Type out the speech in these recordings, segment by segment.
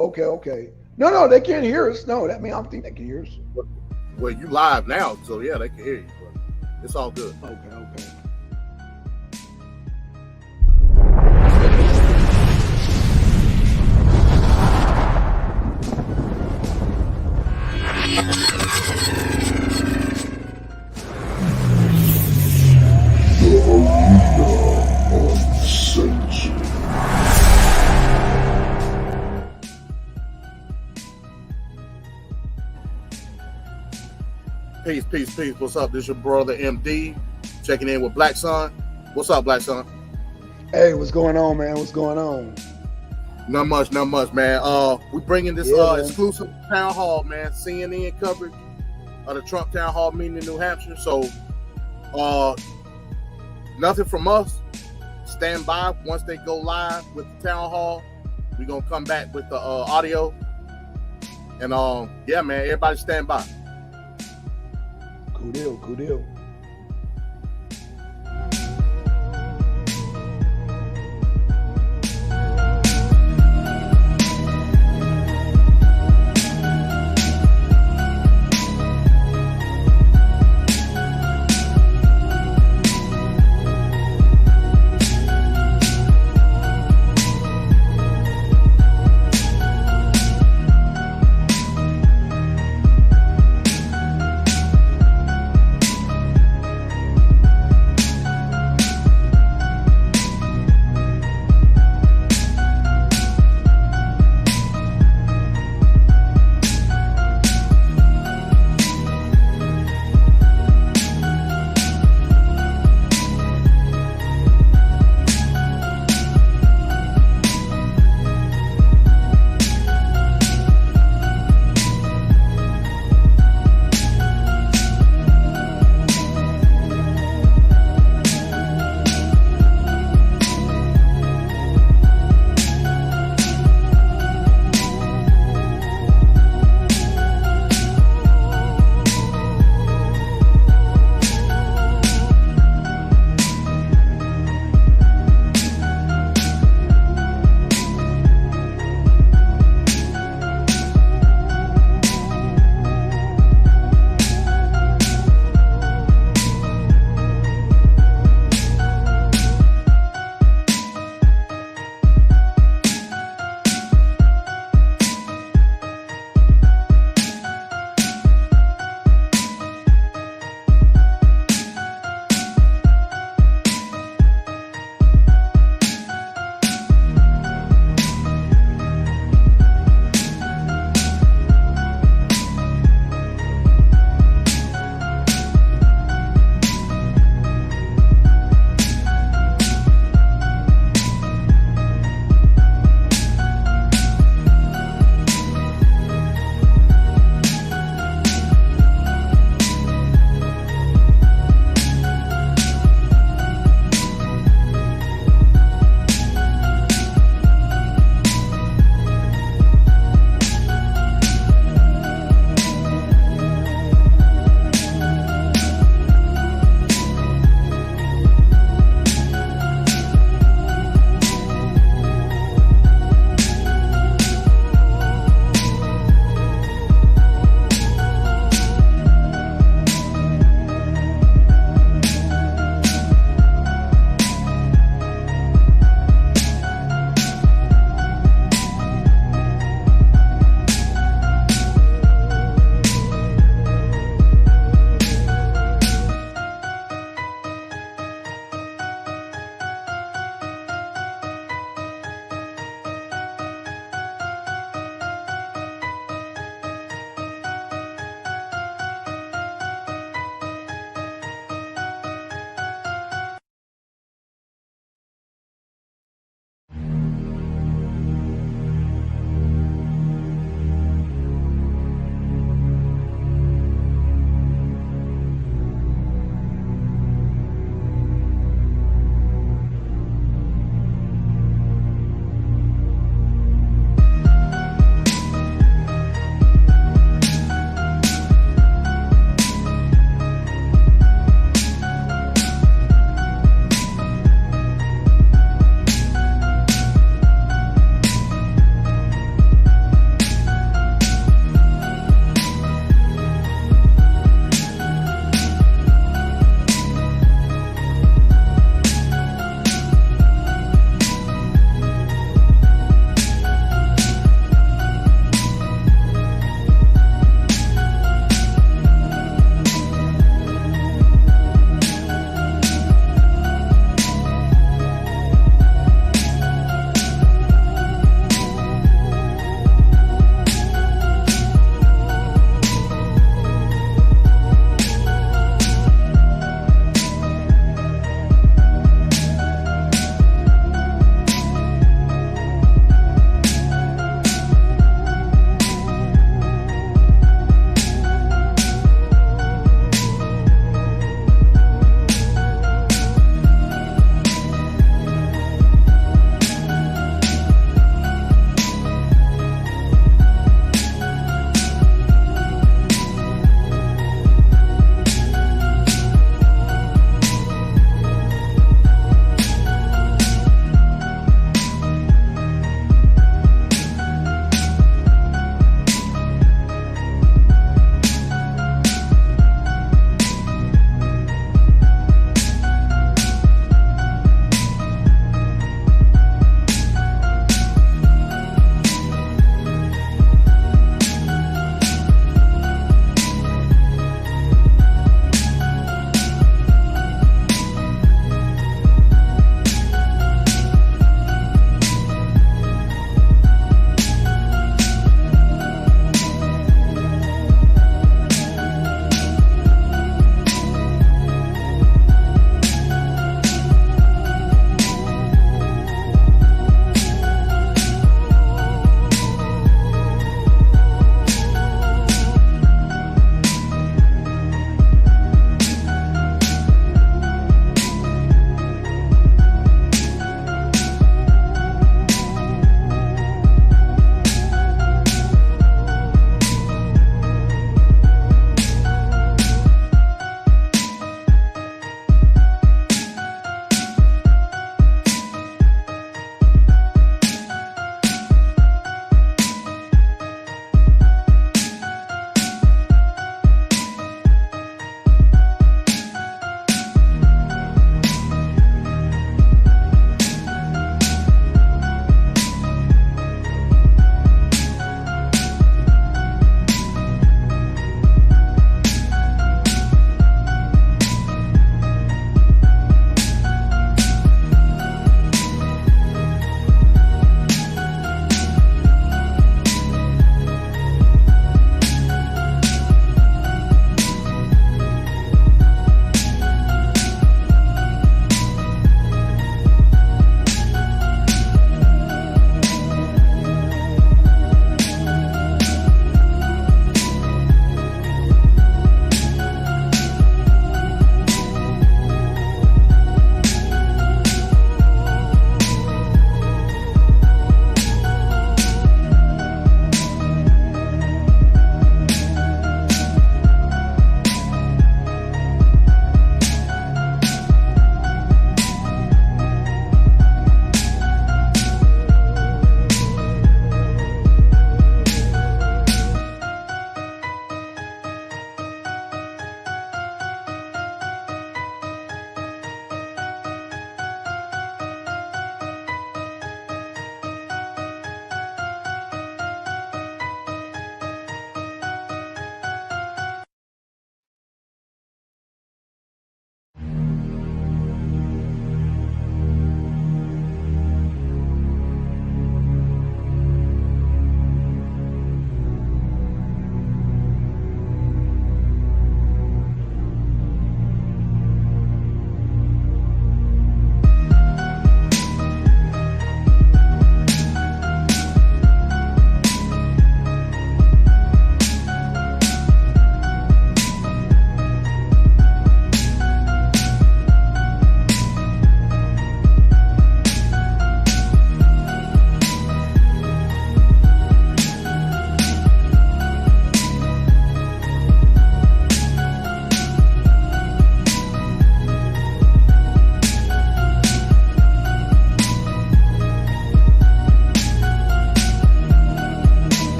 Okay. No, they can't hear us. No, that means I don't think they can hear us. Well, you live now, so yeah, they can hear you. But it's all good. Okay. Peace. What's up? This is your brother MD checking in with Blackson. What's up, Blackson? Hey, what's going on, man? What's going on? Not much, man. We bringing this exclusive town hall, man. CNN coverage of the Trump town hall meeting in New Hampshire. So, nothing from us. Stand by. Once they go live with the town hall, we're gonna come back with the audio. And yeah, man, everybody stand by. Cool deal.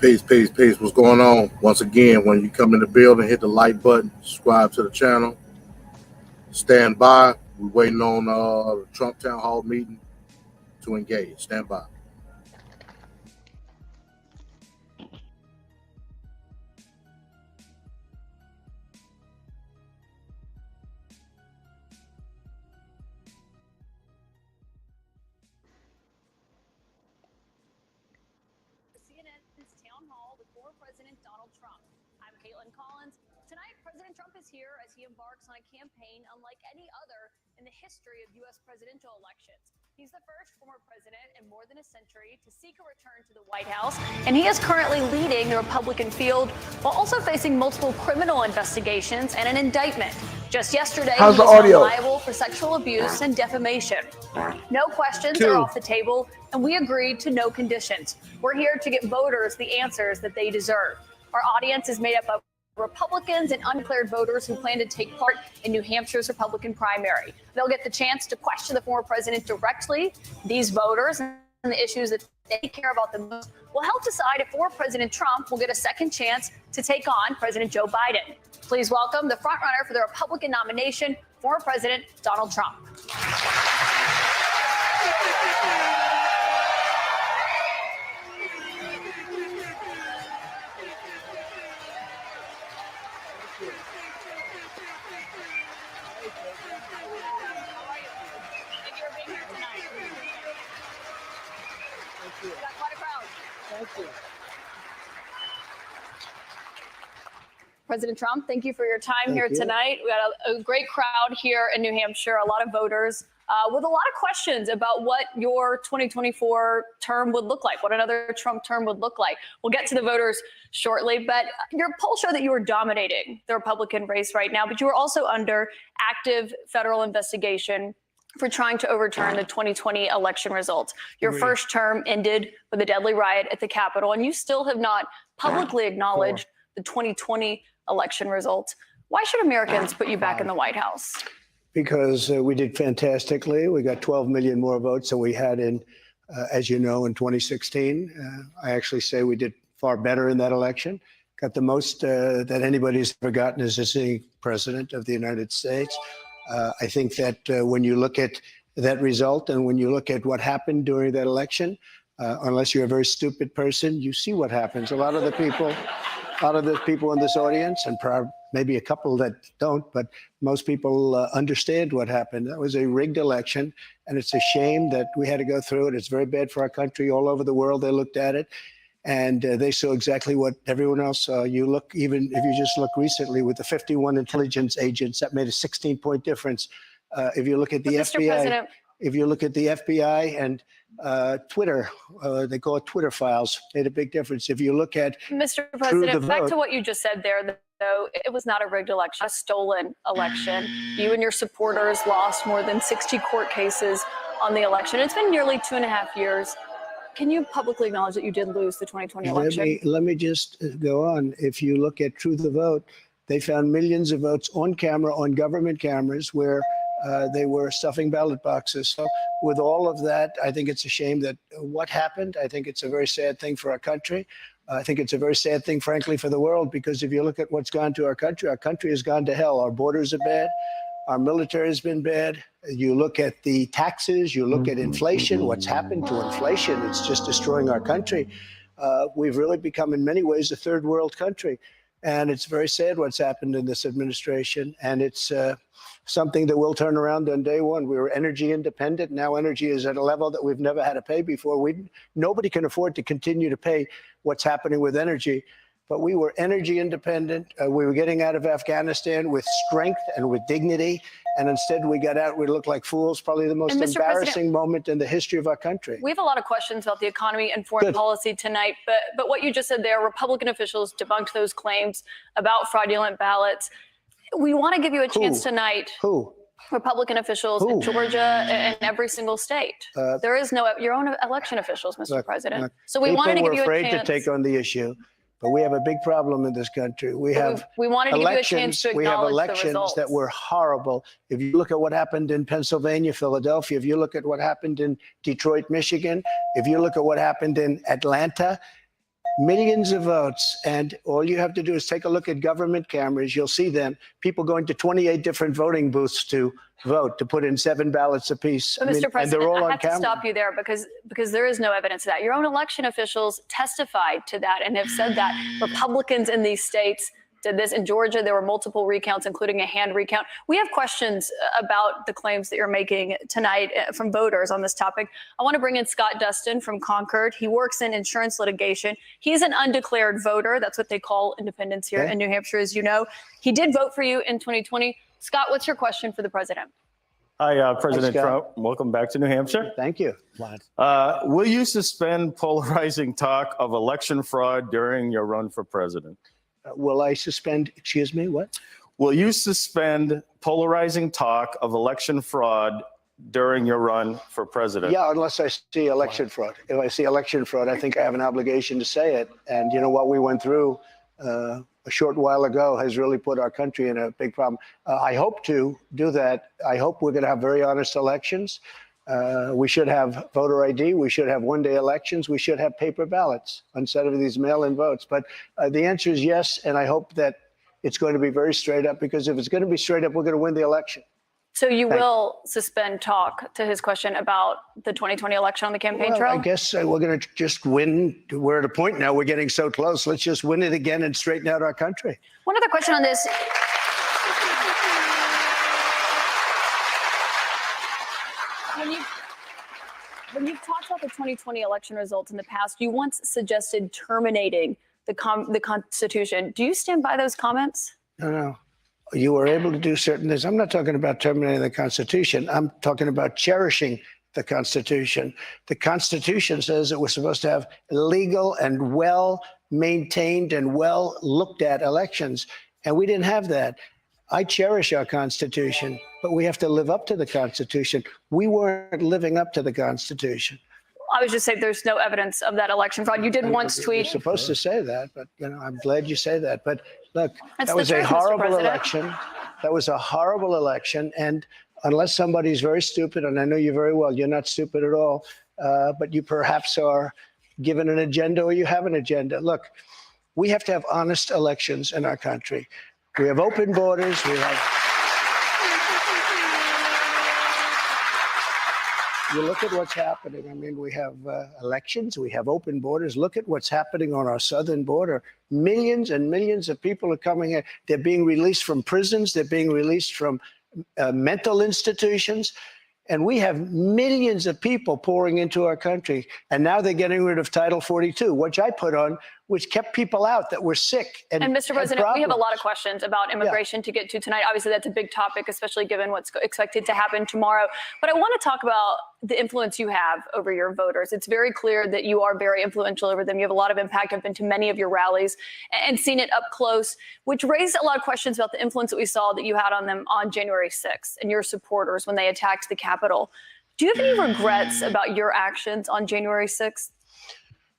Peace, peace, peace. What's going on? Once again, when you come in the building, hit the like button, subscribe to the channel, stand by. We're waiting on the Trump Town Hall meeting to engage. Stand by. CNN's Townhall with former President Donald Trump. I'm Caitlin Collins. Tonight, President Trump is here as he embarks on a campaign unlike any other in the history of U.S. presidential elections. He's the first former president in more than a century to seek a return to the White House, and he is currently leading the Republican field while also facing multiple criminal investigations and an indictment. Just yesterday, he was found liable for sexual abuse and defamation. No questions are off the table, and we agreed to no conditions. We're here to get voters the answers that they deserve. Our audience is made up of Republicans and undeclared voters who plan to take part in New Hampshire's Republican primary. They'll get the chance to question the former president directly. These voters and the issues that they care about the most will help decide if former President Trump will get a second chance to take on President Joe Biden. Please welcome the frontrunner for the Republican nomination, former President Donald Trump. President Trump, thank you for your time here tonight. We got a great crowd here in New Hampshire, a lot of voters with a lot of questions about what your 2024 term would look like, what another Trump term would look like. We'll get to the voters shortly, but your poll showed that you were dominating the Republican race right now, but you were also under active federal investigation for trying to overturn the 2020 election results. Your first term ended with a deadly riot at the Capitol, and you still have not publicly acknowledged the 2020 election results. Why should Americans put you back in the White House? Because we did fantastically. We got 12 million more votes than we had in, as you know, in 2016. I actually say we did far better in that election. Got the most that anybody's ever gotten as a sitting president of the United States. I think that when you look at that result and when you look at what happened during that election, unless you're a very stupid person, you see what happens. A lot of the people in this audience, and maybe a couple that don't, but most people understand what happened. That was a rigged election, and it's a shame that we had to go through it. It's very bad for our country. All over the world, they looked at it, and they saw exactly what everyone else saw. You look, even if you just look recently with the 51 intelligence agents, that made a 16-point difference. If you look at the FBI, if you look at the FBI and Twitter, they call it Twitter files, made a big difference. If you look at Mr. President, back to what you just said there, though, it was not a rigged election, a stolen election. You and your supporters lost more than 60 court cases on the election. It's been nearly 2.5 years. Can you publicly acknowledge that you did lose the 2020 election? Let me just go on. If you look at True the Vote, they found millions of votes on camera, on government cameras, where they were stuffing ballot boxes. So with all of that, I think it's a shame that what happened. I think it's a very sad thing for our country. I think it's a very sad thing, frankly, for the world, because if you look at what's gone to our country has gone to hell. Our borders are bad. Our military has been bad. You look at the taxes, you look at inflation, what's happened to inflation. It's just destroying our country. We've really become, in many ways, a third world country. And it's very sad what's happened in this administration. And it's something that will turn around on day one. We were energy independent. Now energy is at a level that we've never had to pay before. Nobody can afford to continue to pay what's happening with energy. But we were energy independent. We were getting out of Afghanistan with strength and with dignity. And instead we got out, we looked like fools, probably the most embarrassing moment in the history of our country. We have a lot of questions about the economy and foreign policy tonight, but what you just said there, Republican officials debunked those claims about fraudulent ballots. We want to give you a chance tonight. Who? Republican officials in Georgia and every single state. There is no, your own election officials, Mr. President. So we wanted to give you a chance. People were afraid to take on the issue. But we have a big problem in this country. We have elections that were horrible. If you look at what happened in Pennsylvania, Philadelphia, if you look at what happened in Detroit, Michigan, if you look at what happened in Atlanta, millions of votes. And all you have to do is take a look at government cameras. You'll see then people going to 28 different voting booths to vote, to put in 7 ballots apiece. But I mean, Mr. President, and they're all I on have to camera. stop you there because there is no evidence of that. Your own election officials testified to that and have said that Republicans in these states did this. In Georgia, there were multiple recounts, including a hand recount. We have questions about the claims that you're making tonight from voters on this topic. I want to bring in Scott Dustin from Concord. He works in insurance litigation. He's an undeclared voter. That's what they call independents here in New Hampshire, as you know. He did vote for you in 2020. Scott, what's your question for the president? Hi, President Trump. Welcome back to New Hampshire. Thank you. Will you suspend polarizing talk of election fraud during your run for president? Will I suspend, excuse me, what? Will you suspend polarizing talk of election fraud during your run for president? Yeah, unless I see election fraud. If I see election fraud, I think I have an obligation to say it. And you know what we went through a short while ago has really put our country in a big problem. I hope to do that. I hope we're going to have very honest elections. We should have voter ID. We should have one-day elections. We should have paper ballots instead of these mail-in votes. But the answer is yes, and I hope that it's going to be very straight up, because if it's going to be straight up, we're going to win the election. So you will suspend talk, to his question, about the 2020 election on the campaign trail? I guess we're going to just win. We're at a point now. We're getting so close. Let's just win it again and straighten out our country. One other question on this. When you've talked about the 2020 election results in the past, you once suggested terminating the Constitution. Do you stand by those comments? No. You were able to do certain things. I'm not talking about terminating the Constitution. I'm talking about cherishing the Constitution. The Constitution says that we're supposed to have legal and well-maintained and well-looked-at elections, and we didn't have that. I cherish our Constitution, but we have to live up to the Constitution. We weren't living up to the Constitution. I was just saying there's no evidence of that election fraud. You did once tweet. You're supposed to say that, but you know, I'm glad you say that. But look, That's that was the a truth, Mr. horrible President. election. That was a horrible election. And unless somebody's very stupid, and I know you very well, you're not stupid at all, but you perhaps are given an agenda or you have an agenda. Look, we have to have honest elections in our country. We have open borders. We have. You look at what's happening. I mean, we have elections. We have open borders. Look at what's happening on our southern border. Millions and millions of people are coming in. They're being released from prisons. They're being released from mental institutions. And we have millions of people pouring into our country. And now they're getting rid of Title 42, which I put on, which kept people out that were sick. And Mr. President, we have a lot of questions about immigration to get to tonight. Obviously, that's a big topic, especially given what's expected to happen tomorrow. But I want to talk about the influence you have over your voters. It's very clear that you are very influential over them. You have a lot of impact. I've been to many of your rallies and seen it up close, which raised a lot of questions about the influence that we saw that you had on them on January 6th and your supporters when they attacked the Capitol. Do you have any regrets about your actions on January 6th?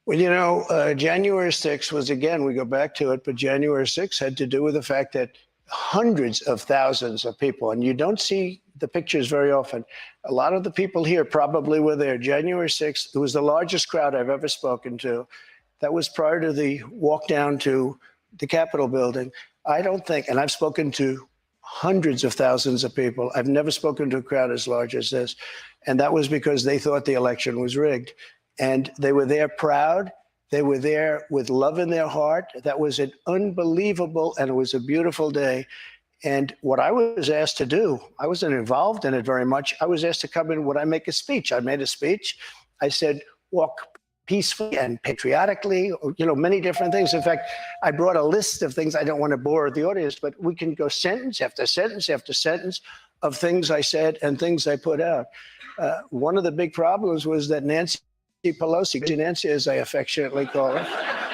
Well, you know, January 6th was, again, we go back to it, but January 6th had to do with the fact that hundreds of thousands of people, and you don't see the pictures very often. A lot of the people here probably were there. January 6th, it was the largest crowd I've ever spoken to. That was prior to the walk down to the Capitol building. I don't think, and I've spoken to hundreds of thousands of people. I've never spoken to a crowd as large as this. And that was because they thought the election was rigged. And they were there proud. They were there with love in their heart. That was an unbelievable, and it was a beautiful day. And what I was asked to do, I wasn't involved in it very much. I was asked to come in. Would I make a speech? I made a speech. I said, walk peacefully and patriotically, or, you know, many different things. In fact, I brought a list of things. I don't want to bore the audience, but we can go sentence after sentence after sentence of things I said and things I put out. One of the big problems was that Nancy Pelosi, Nancy as I affectionately call her,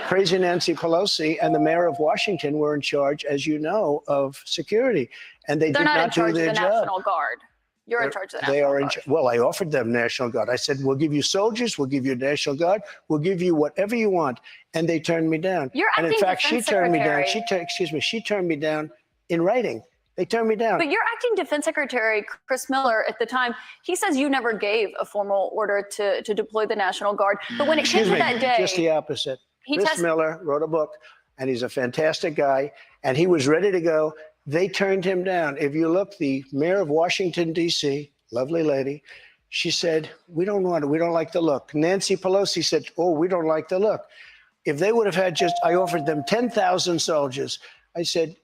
Crazy Nancy Pelosi and the mayor of Washington were in charge, as you know, of security. And they did not do their job. They're not in charge of the National Guard. You're in charge of the National Guard. Well, I offered them National Guard. I said, we'll give you soldiers, we'll give you National Guard, we'll give you whatever you want. And they turned me down. And in fact, she turned me down. She turned me down in writing. They turned me down. But your acting defense secretary, Chris Miller, at the time, he says you never gave a formal order to deploy the National Guard. But when it came to that day, just the opposite. Chris Miller wrote a book, and he's a fantastic guy, and he was ready to go. They turned him down. If you look, the mayor of Washington, D.C., lovely lady, she said, we don't want it. We don't like the look. Nancy Pelosi said, oh, we don't like the look. If they would have had I offered them 10,000 soldiers. I said,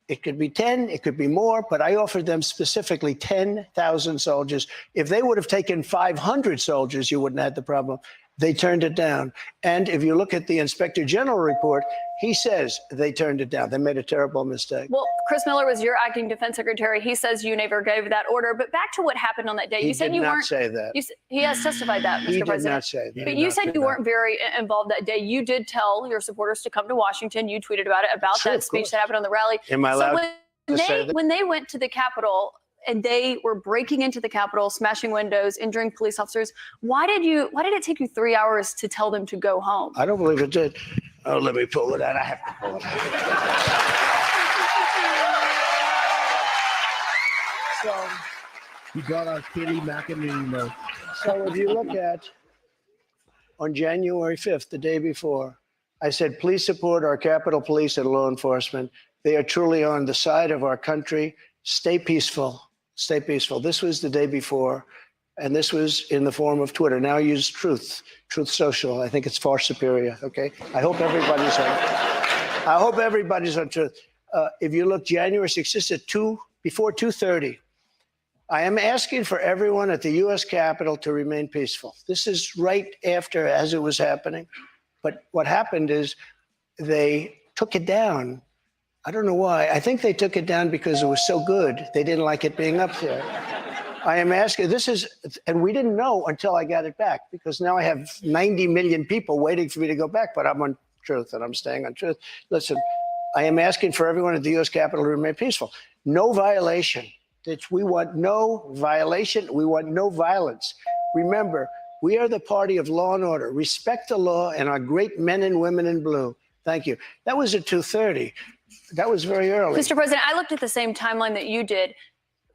it could be 10, it could be more, but I offered them specifically 10,000 soldiers. If they would have taken 500 soldiers, you wouldn't have had the problem. They turned it down. And if you look at the Inspector General report, he says they turned it down. They made a terrible mistake. Well, Chris Miller was your acting defense secretary. He says you never gave that order. But back to what happened on that day. You said you weren't. He did not say that. He has testified that, Mr. President. He did not say that. But you said you weren't very involved that day. You did tell your supporters to come to Washington. You tweeted about it, about that speech that happened on the rally. Am I allowed to say that? When they went to the Capitol, and they were breaking into the Capitol, smashing windows, injuring police officers. Why did it take you 3 hours to tell them to go home? I don't believe it did. Oh, let me pull it out. I have to pull it out. So You got our Kitty McInerney. So if you look at on January 5th, the day before, I said, please support our Capitol Police and law enforcement. They are truly on the side of our country. Stay peaceful. Stay peaceful. This was the day before, and this was in the form of Twitter. Now I use Truth Social. I think it's far superior. Okay. I hope everybody's on Truth. If you look, January 6th, this is before 2:30. I am asking for everyone at the U.S. Capitol to remain peaceful. This is right after, as it was happening. But what happened is they took it down. I don't know why. I think they took it down because it was so good. They didn't like it being up there. I am asking, and we didn't know until I got it back, because now I have 90 million people waiting for me to go back, but I'm on Truth and I'm staying on Truth. Listen, I am asking for everyone at the U.S. Capitol to remain peaceful. No violation. We want no violation. We want no violence. Remember, we are the party of law and order. Respect the law and our great men and women in blue. Thank you. That was at 2:30. That was very early. Mr. President, I looked at the same timeline that you did.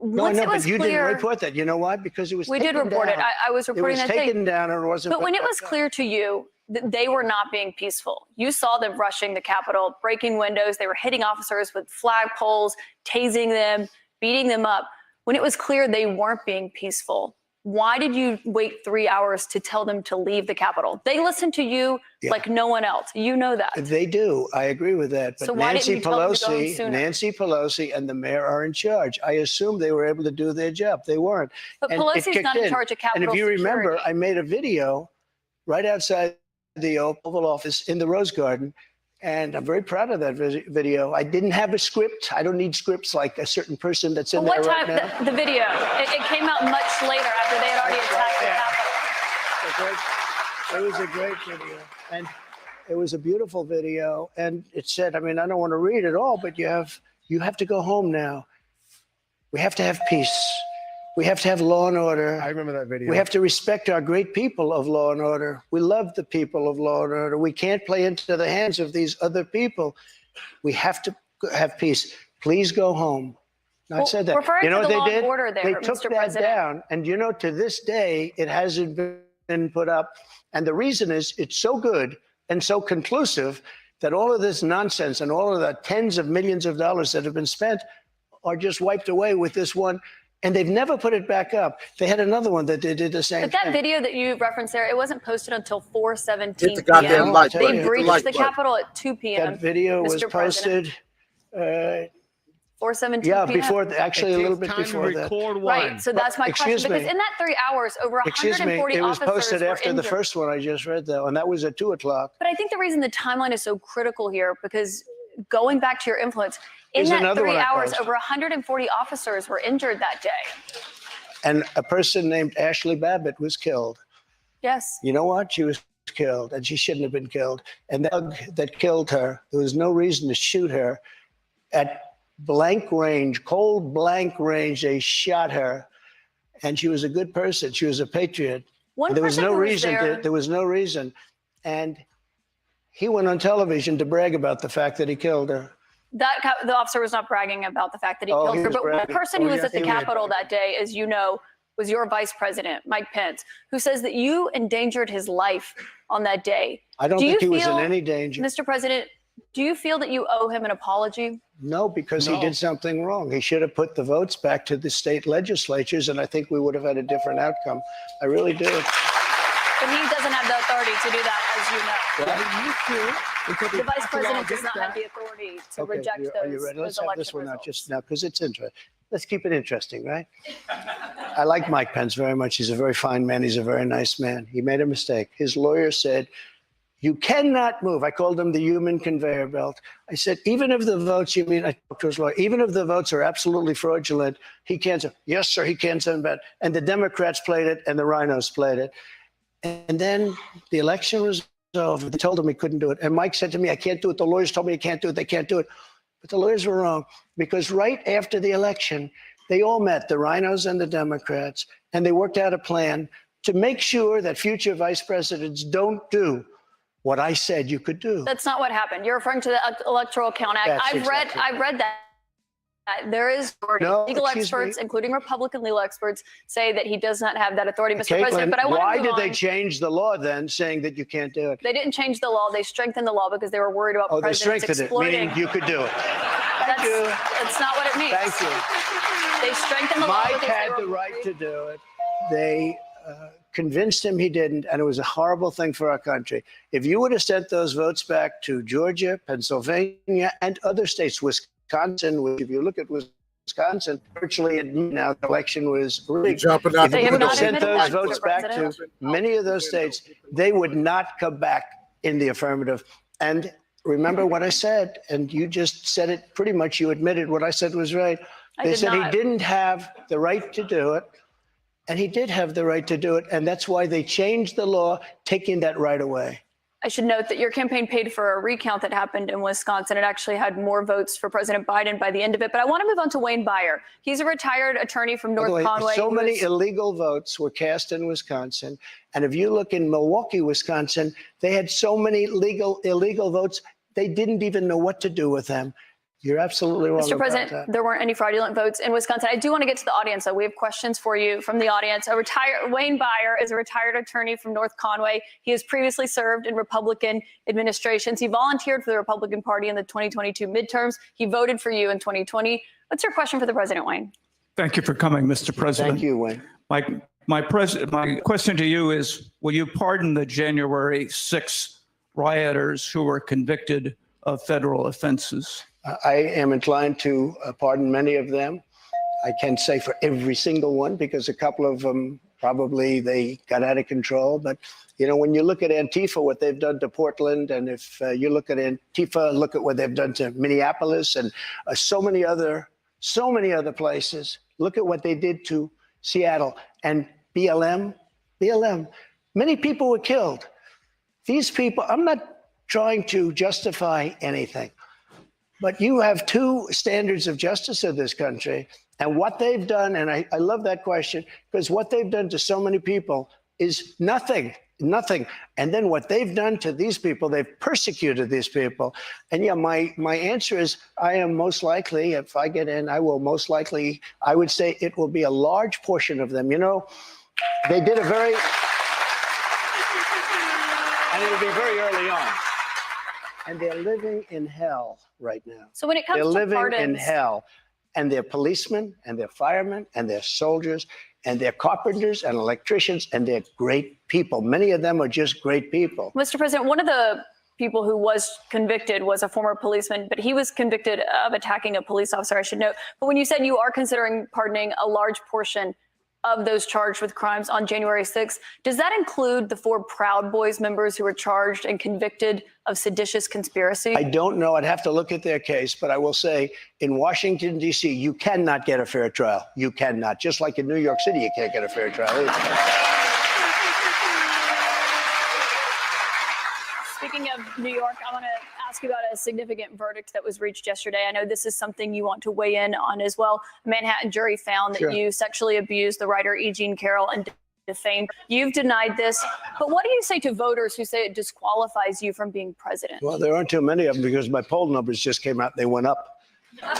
No, but you didn't report that. You know why? Because it was taken down. We did report it. I was reporting that day. It was taken down and it wasn't. But when it was clear to you that they were not being peaceful, you saw them rushing the Capitol, breaking windows. They were hitting officers with flagpoles, tasing them, beating them up. When it was clear they weren't being peaceful, why did you wait 3 hours to tell them to leave the Capitol? They listened to you like no one else. You know that. They do. I agree with that. But so why didn't you tell them to go home sooner? Nancy Pelosi and the mayor are in charge. I assume they were able to do their job. They weren't. But Pelosi's not in charge of Capitol And if you remember, security. I made a video right outside the Oval Office in the Rose Garden. And I'm very proud of that video. I didn't have a script. I don't need scripts like a certain person that's in there right now. The video, it came out much later after they had already attacked the Capitol. It was a great video. And it was a beautiful video. And it said, I mean, I don't want to read it all, but you have to go home now. We have to have peace. We have to have law and order. I remember that video. We have to respect our great people of law and order. We love the people of law and order. We can't play into the hands of these other people. We have to have peace. Please go home. I said that. Referring you know to the what law they did? and order there, they took Mr. that President. down. And you know, to this day, it hasn't been put up. And the reason is it's so good and so conclusive that all of this nonsense and all of the tens of millions of dollars that have been spent are just wiped away with this one. And they've never put it back up. They had another one that they did the same thing. But that video that you rereferenced there, it wasn't posted until 4:17 Hit the goddamn p.m. like They button. breached the Capitol at 2 p.m. That video was Mr. President. posted. 4:17 Yeah, p.m. before, actually a little bit before that. Right, so that's my question. Excuse Because me. in that 3 hours, over Excuse me, 140 it was officers posted were after the injured. first one I just read, though, and that was at 2 o'clock. But I think the reason the timeline is so critical here, because going back to your influence, in Here's that another 3 one I hours, posted. over 140 officers were injured that day. And a person named Ashley Babbitt was killed. Yes. You know what? She was killed, and she shouldn't have been killed. And the thug that killed her, there was no reason to shoot her. At blank range, cold blank range, they shot her. And she was a good person. She was a patriot. There was no reason. There was no reason. And he went on television to brag about the fact that he killed her. The officer was not bragging about the fact that he killed her. was But one bragging. person who was at the he did. Capitol that day, as you know, was your vice president, Mike Pence, who says that you endangered his life on that day. I don't think he was in any danger. Mr. President, do you feel that you owe him an apology? No, because he did something wrong. He should have put the votes back to the state legislatures, and I think we would have had a different outcome. I really do. But he doesn't have the authority to do that, as you know. The vice president does not have the authority to reject those. Are you ready? Let's have this one out just now, because it's interesting. Let's keep it interesting, right? I like Mike Pence very much. He's a very fine man. He's a very nice man. He made a mistake. His lawyer said, you cannot move. I called him the human conveyor belt. I said, even if the votes, I talked to his lawyer, even if the votes are absolutely fraudulent, he can't say, yes, sir, he can't send back. And the Democrats played it and the rhinos played it. And then the election was over. They told him he couldn't do it. And Mike said to me, I can't do it. The lawyers told me I can't do it. They can't do it. But the lawyers were wrong, because right after the election, they all met, the rhinos and the Democrats, and they worked out a plan to make sure that future vice presidents don't do what I said you could do. That's not what happened. You're referring to the Electoral Count Act. I've read that. There is legal experts, including Republican legal experts, say that he does not have that authority, Mr. President. But I want why did they change the law then, saying that you can't do it? They didn't change the law. They strengthened the law because they were worried about presidents exploiting. Meaning you could do it. That's not what it means. Thank you. They strengthened the law. Mike had the right to do it. They convinced him he didn't, and it was a horrible thing for our country. If you would have sent those votes back to Georgia, Pennsylvania, and other states, Wisconsin, which if you look at Wisconsin, virtually now the election was rigged. If you would have sent those votes back to many of those states, they would not come back in the affirmative. And remember what I said, and you just said it pretty much, you admitted what I said was right. They said he didn't have the right to do it, and he did have the right to do it, and that's why they changed the law, taking that right away. I should note that your campaign paid for a recount that happened in Wisconsin. It actually had more votes for President Biden by the end of it. But I want to move on to Wayne Byer. He's a retired attorney from North Conway. So many illegal votes were cast in Wisconsin. And if you look in Milwaukee, Wisconsin, they had so many illegal votes, they didn't even know what to do with them. You're absolutely wrong. Mr. President, there weren't any fraudulent votes in Wisconsin. I do want to get to the audience, though. We have questions for you from the audience. Wayne Byer is a retired attorney from North Conway. He has previously served in Republican administrations. He volunteered for the Republican Party in the 2022 midterms. He voted for you in 2020. What's your question for the president, Wayne? Thank you for coming, Mr. President. Thank you, Wayne. My question to you is, will you pardon the January 6 rioters who were convicted of federal offenses? I am inclined to pardon many of them. I can't say for every single one, because a couple of them probably they got out of control. But, you know, when you look at Antifa, what they've done to Portland, and if you look at Antifa, look at what they've done to Minneapolis and so many other places. Look at what they did to Seattle and BLM. Many people were killed. These people, I'm not trying to justify anything. But you have two standards of justice in this country, and what they've done, and I love that question, because what they've done to so many people is nothing. And then what they've done to these people, they've persecuted these people. And yeah, my answer is I am most likely, if I get in, I would say it will be a large portion of them. You know, they did and it'll be very early on. And they're living in hell right now. So when it comes to pardons, they're living in hell. And they're policemen, and they're firemen, and they're soldiers, and they're carpenters and electricians, and they're great people. Many of them are just great people. Mr. President, one of the people who was convicted was a former policeman, but he was convicted of attacking a police officer, I should note. But when you said you are considering pardoning a large portion of those charged with crimes on January 6th, does that include the 4 Proud Boys members who were charged and convicted of seditious conspiracy? I don't know. I'd have to look at their case, but I will say in Washington, D.C., you cannot get a fair trial. You cannot. Just like in New York City, you can't get a fair trial either. Speaking of New York, I want to ask you about a significant verdict that was reached yesterday. I know this is something you want to weigh in on as well. A Manhattan jury found that you sexually abused the writer E. Jean Carroll and defamed. You've denied this, but what do you say to voters who say it disqualifies you from being president? Well, there aren't too many of them because my poll numbers just came out. They went up. Okay.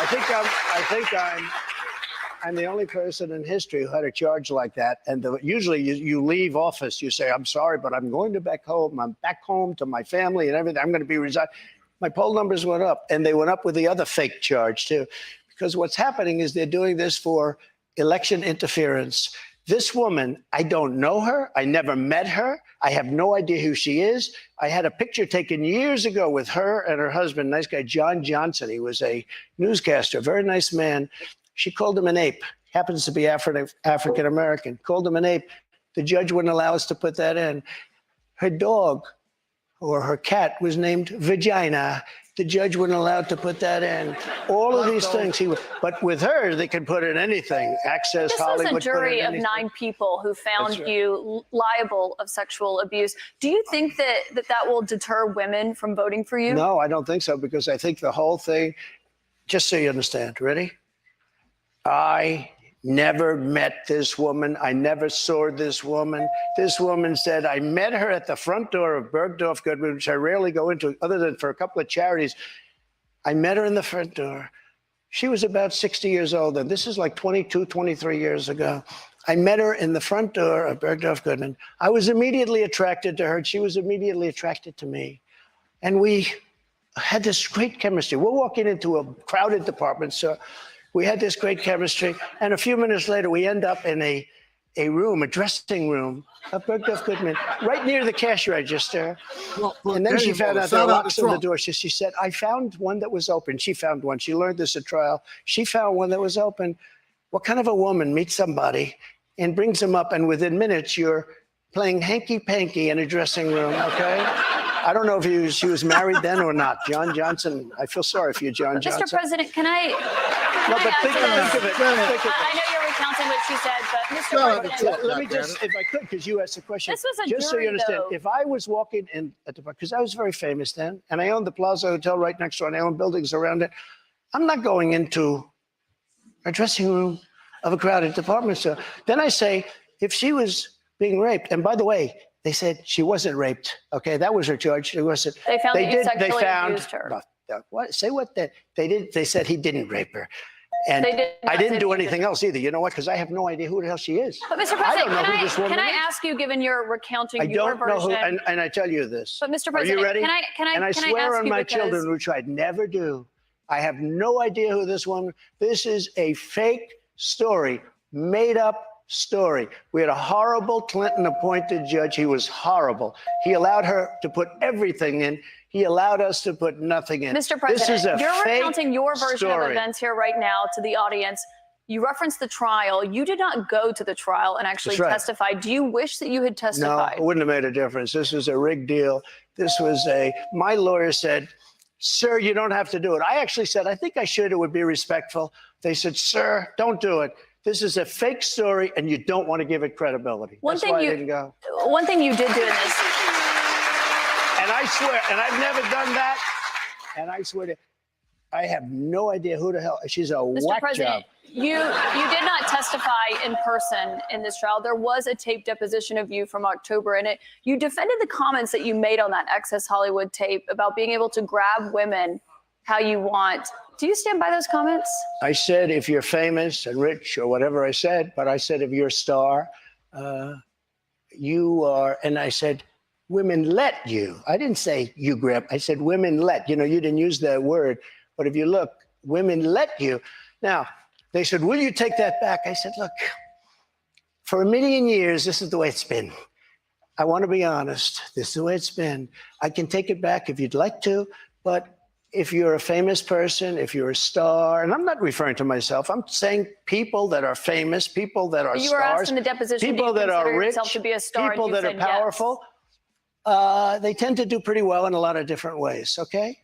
I I'm the only person in history who had a charge like that. And usually you leave office, you say, I'm sorry, but I'm going to back home. I'm back home to my family and everything. I'm going to be resigned. My poll numbers went up, and they went up with the other fake charge too. Because what's happening is they're doing this for election interference. This woman, I don't know her. I never met her. I have no idea who she is. I had a picture taken years ago with her and her husband, nice guy, John Johnson. He was a newscaster, very nice man. She called him an ape. Happens to be African American. Called him an ape. The judge wouldn't allow us to put that in. Her dog or her cat was named Vagina. The judge wouldn't allow to put that in. All of these things, but with her, they can put in anything. Access Hollywood. This was a jury of 9 people who found you liable of sexual abuse. Do you think that will deter women from voting for you? No, I don't think so, because I think the whole thing, just so you understand, ready? I never met this woman. I never saw this woman. This woman said, I met her at the front door of Bergdorf Goodman, which I rarely go into other than for a couple of charities. I met her in the front door. She was about 60 years old, and this is like 22, 23 years ago. I met her in the front door of Bergdorf Goodman. I was immediately attracted to her, and she was immediately attracted to me. And we had this great chemistry. We're walking into a crowded department store. We had this great chemistry, and a few minutes later, we end up in a room, a dressing room of Bergdorf Goodman, right near the cash register. And then she found out there were locks on the door. She said, I found one that was open. She found one. She learned this at trial. She found one that was open. What kind of a woman meets somebody and brings them up, and within minutes, you're playing hanky-panky in a dressing room, okay? I don't know if she was married then or not. John Johnson, I feel sorry for you, John Johnson. Mr. President, can I think of it. I know you're recounting what she said, but Mr. President. Let me just, if I could, because you asked the question. This was a just so you jury, understand, though. if I was walking in at the, because I was very famous then, and I owned the Plaza Hotel right next door, and I owned buildings around it, I'm not going into a dressing room of a crowded department store. Then I say, if she was being raped, and by the way, they said she wasn't raped. Okay, that was her charge. She wasn't. They found that you sexually abused her. What? Say what? They did. They said he didn't rape her, and They I didn't do anything else either. You know what? Because I have no idea who the hell she is. But Mr. President, I don't know who this woman can I is. ask you, given your recounting I your don't know version? who, and I tell you this. But Mr. Are President, you ready? can I swear ask on you my because- children, which I'd never do. I have no idea who this woman. This is a fake story, made up story. We had a horrible Clinton-appointed judge. He was horrible. He allowed her to put everything in. He allowed us to put nothing in. Mr. President, this is a you're fake recounting your version story. of events here right now to the audience. You referenced the trial. You did not go to the trial and actually That's right. testify. Do you wish that you had No, testified? it wouldn't have made a difference. This was a rigged deal. This was my lawyer said, sir, you don't have to do it. I actually said, I think I should. It would be respectful. They said, sir, don't do it. This is a fake story, and you don't want to give it credibility. That's why I didn't go. One thing you did do in this. And I swear, and I've never done that, and I swear to, I have no idea who the hell, she's a Mr. whack President, job. you did not testify in person in this trial. There was a tape deposition of you from October in it. You defended the comments that you made on that Access Hollywood tape about being able to grab women how you want. Do you stand by those comments? I said, if you're famous and rich or whatever I said, but I said, if you're a star, you are, and I said, women let you. I didn't say you grab, I said women let. You know, you didn't use that word, but if you look, women let you. Now, they said, will you take that back? I said, look, for a million years, this is the way it's been. I want to be honest. This is the way it's been. I can take it back if you'd like to, but if you're a famous person, if you're a star, and I'm not referring to myself, I'm saying people that are famous, people that are You were stars, asked in the deposition, people do you that are consider rich, yourself to be a star? people And you that are said yes. powerful, they tend to do pretty well in a lot of different ways, okay?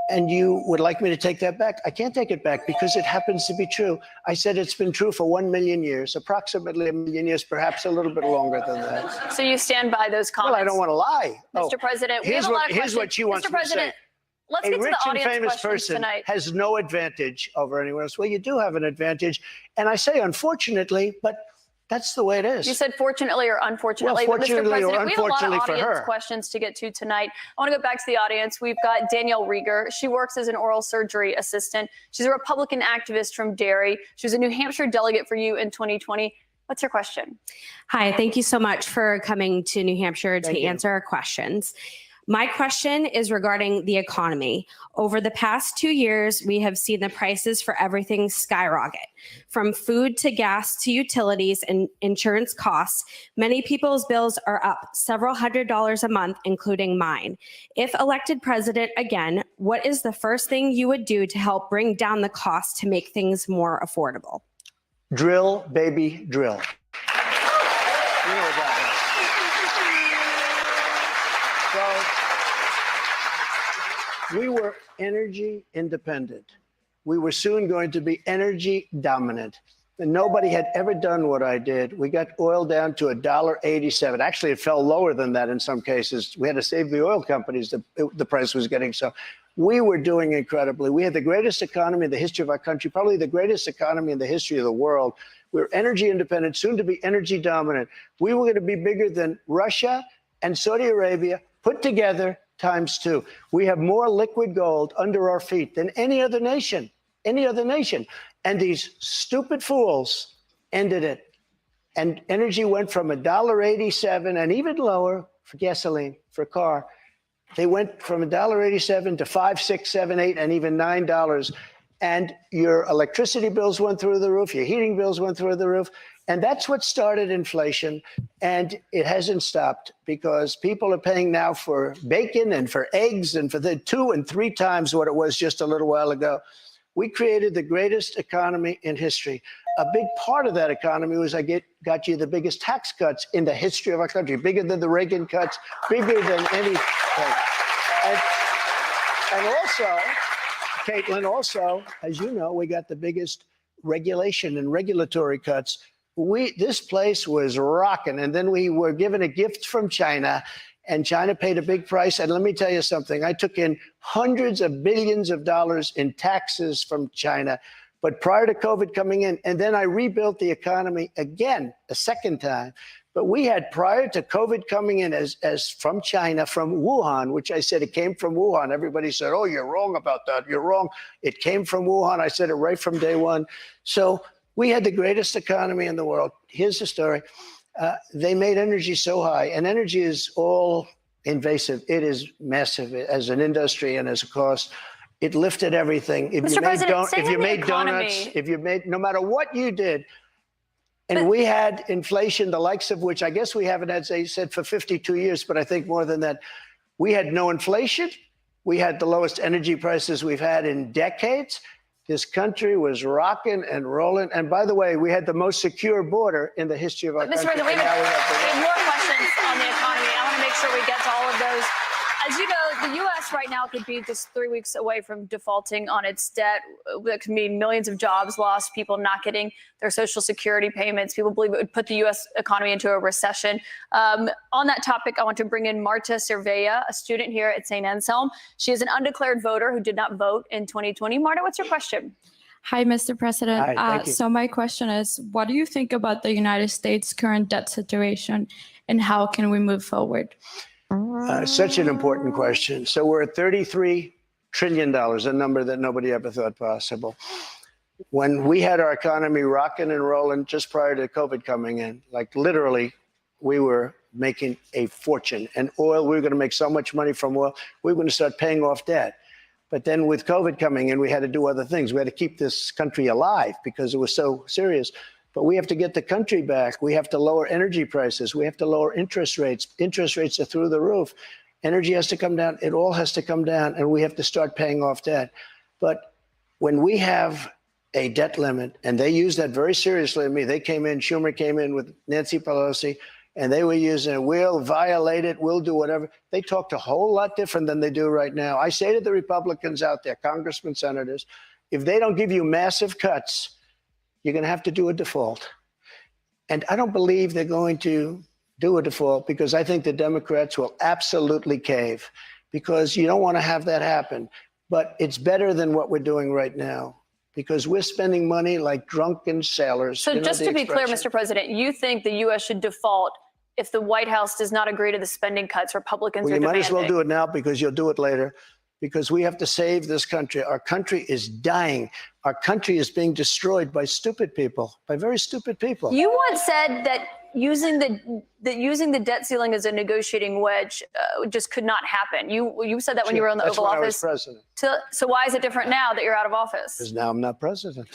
And you would like me to take that back? I can't take it back because it happens to be true. I said it's been true for 1 million years, approximately 1 million years, perhaps a little bit longer than that. So you stand by those comments? Well, I don't want to lie. Mr. President, we have a lot of here's what she wants Mr. me to President, say. let's A get to rich the and audience famous questions person tonight. has no advantage over anyone else. Well, you do have an advantage. And I say, unfortunately, but That's the way it is. You said fortunately or unfortunately. Well, but Mr. fortunately or President, we have a lot of unfortunately for audience her. questions to get to tonight. I want to go back to the audience. We've got Danielle Rieger. She works as an oral surgery assistant. She's a Republican activist from Derry. She was a New Hampshire delegate for you in 2020. What's your question? Hi, thank you so much for coming to New Hampshire Thank to you. answer our questions. My question is regarding the economy. Over the past 2 years, we have seen the prices for everything skyrocket. From food to gas to utilities and insurance costs, many people's bills are up several $100s a month, including mine. If elected president again, what is the first thing you would do to help bring down the cost to make things more affordable? Drill, baby, drill. You know what that is. So we were energy independent. We were soon going to be energy dominant. And nobody had ever done what I did. We got oil down to $1.87. Actually, it fell lower than that in some cases. We had to save the oil companies. The price was getting so. We were doing incredibly. We had the greatest economy in the history of our country, probably the greatest economy in the history of the world. We were energy independent, soon to be energy dominant. We were going to be bigger than Russia and Saudi Arabia put together ×2. We have more liquid gold under our feet than any other nation. And these stupid fools ended it. And energy went from $1.87 and even lower for gasoline, for a car. They went from $1.87 to $5, $6, $7, $8, and even $9. And your electricity bills went through the roof. Your heating bills went through the roof. And that's what started inflation. And it hasn't stopped because people are paying now for bacon and for eggs and for the 2 and 3 times what it was just a little while ago. We created the greatest economy in history. A big part of that economy was got you the biggest tax cuts in the history of our country, bigger than the Reagan cuts, bigger than anything. And also, Caitlin, also, as you know, we got the biggest regulation and regulatory cuts. This place was rocking. And then we were given a gift from China, and China paid a big price. And let me tell you something. I took in hundreds of billions of dollars in taxes from China. But prior to COVID coming in, and then I rebuilt the economy again, a second time. But we had, prior to COVID coming in as from China, from Wuhan, which I said it came from Wuhan. Everybody said, oh, you're wrong about that. You're wrong. It came from Wuhan. I said it right from day one. So we had the greatest economy in the world. Here's the story. They made energy so high, and energy is all invasive. It is massive as an industry and as a cost. It lifted everything. If you made donuts, no matter what you did, and we had inflation, the likes of which I guess we haven't had, as I said, for 52 years, but I think more than that. We had no inflation. We had the lowest energy prices we've had in decades. This country was rocking and rolling. And by the way, we had the most secure border in the history of our country. Mr. President, we have more questions on the economy. I want to make sure we get to all of those. As you know, the U.S. right now could be just 3 weeks away from defaulting on its debt. That could mean millions of jobs lost, people not getting their Social Security payments. People believe it would put the U.S. economy into a recession. On that topic, I want to bring in Marta Cervella, a student here at St. Anselm. She is an undeclared voter who did not vote in 2020. Marta, what's your question? Hi, Mr. President. Hi, thank you. So my question is, what do you think about the United States' current debt situation, and how can we move forward? Such an important question. So we're at $33 trillion, a number that nobody ever thought possible. When we had our economy rocking and rolling just prior to COVID coming in, like literally, we were making a fortune. And oil, we were going to make so much money from oil, we were going to start paying off debt. But then with COVID coming in, we had to do other things. We had to keep this country alive because it was so serious. But we have to get the country back. We have to lower energy prices. We have to lower interest rates. Interest rates are through the roof. Energy has to come down. It all has to come down, and we have to start paying off debt. But when we have a debt limit, and they use that very seriously to me, they came in, Schumer came in with Nancy Pelosi, and they were using it. We'll violate it. We'll do whatever. They talked a whole lot different than they do right now. I say to the Republicans out there, congressmen, senators, if they don't give you massive cuts, you're going to have to do a default. And I don't believe they're going to do a default because I think the Democrats will absolutely cave because you don't want to have that happen. But it's better than what we're doing right now. because we're spending money like drunken sailors. So You know just the to be clear, expression? Mr. President, you think the U.S. should default if the White House does not agree to the spending cuts Republicans Well, are you might demanding? as well do it now because you'll do it later. Because we have to save this country. Our country is dying. Our country is being destroyed by stupid people, by very stupid people. You once said that using the debt ceiling as a negotiating wedge just could not happen. You said that when you were in the That's Oval when Office. I was president. So why is it different now that you're out of office? Because now I'm not president.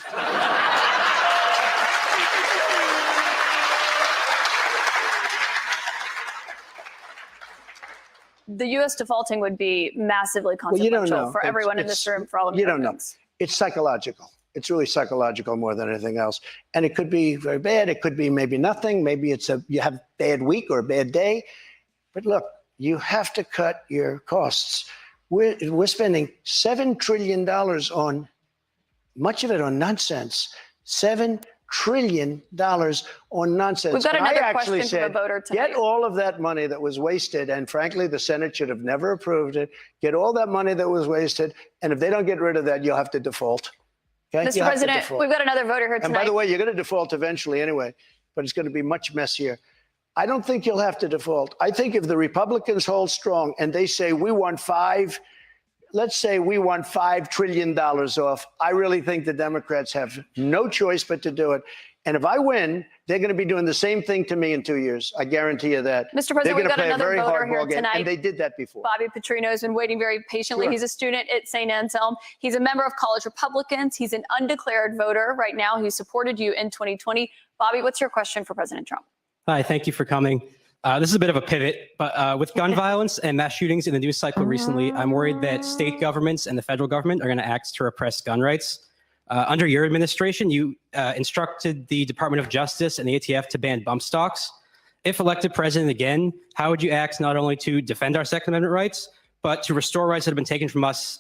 The U.S. defaulting would be massively Well, you consequential don't know. for everyone in this room, for all You don't know. Americans. It's psychological. It's really psychological more than anything else. And it could be very bad. It could be maybe nothing. Maybe you have a bad week or a bad day. But look, you have to cut your costs. We're spending $7 trillion on, much of it on nonsense. $7 trillion on nonsense. We've got And I another actually question from a said, voter tonight. get all of that money that was wasted, and frankly, the Senate should have never approved it. Get all that money that was wasted, and if they don't get rid of that, you'll have to default. Okay? Mr. You'll have to President, default. we've got another voter here tonight. And by the way, you're going to default eventually anyway, but it's going to be much messier. I don't think you'll have to default. I think if the Republicans hold strong and they say let's say we want $5 trillion off, I really think the Democrats have no choice but to do it. And if I win, they're going to be doing the same thing to me in 2 years. I guarantee you that. Mr. President, they're we've going to got play a another very voter hard here ball game, tonight. and they did that before. Bobby Petrino has been waiting very patiently. Sure. He's a student at St. Anselm. He's a member of College Republicans. He's an undeclared voter right now. He supported you in 2020. Bobby, what's your question for President Trump? Hi, thank you for coming. This is a bit of a pivot, but with gun violence and mass shootings in the news cycle recently, I'm worried that state governments and the federal government are going to act to repress gun rights. Under your administration, you instructed the Department of Justice and the ATF to ban bump stocks. If elected president again, how would you act not only to defend our Second Amendment rights, but to restore rights that have been taken from us,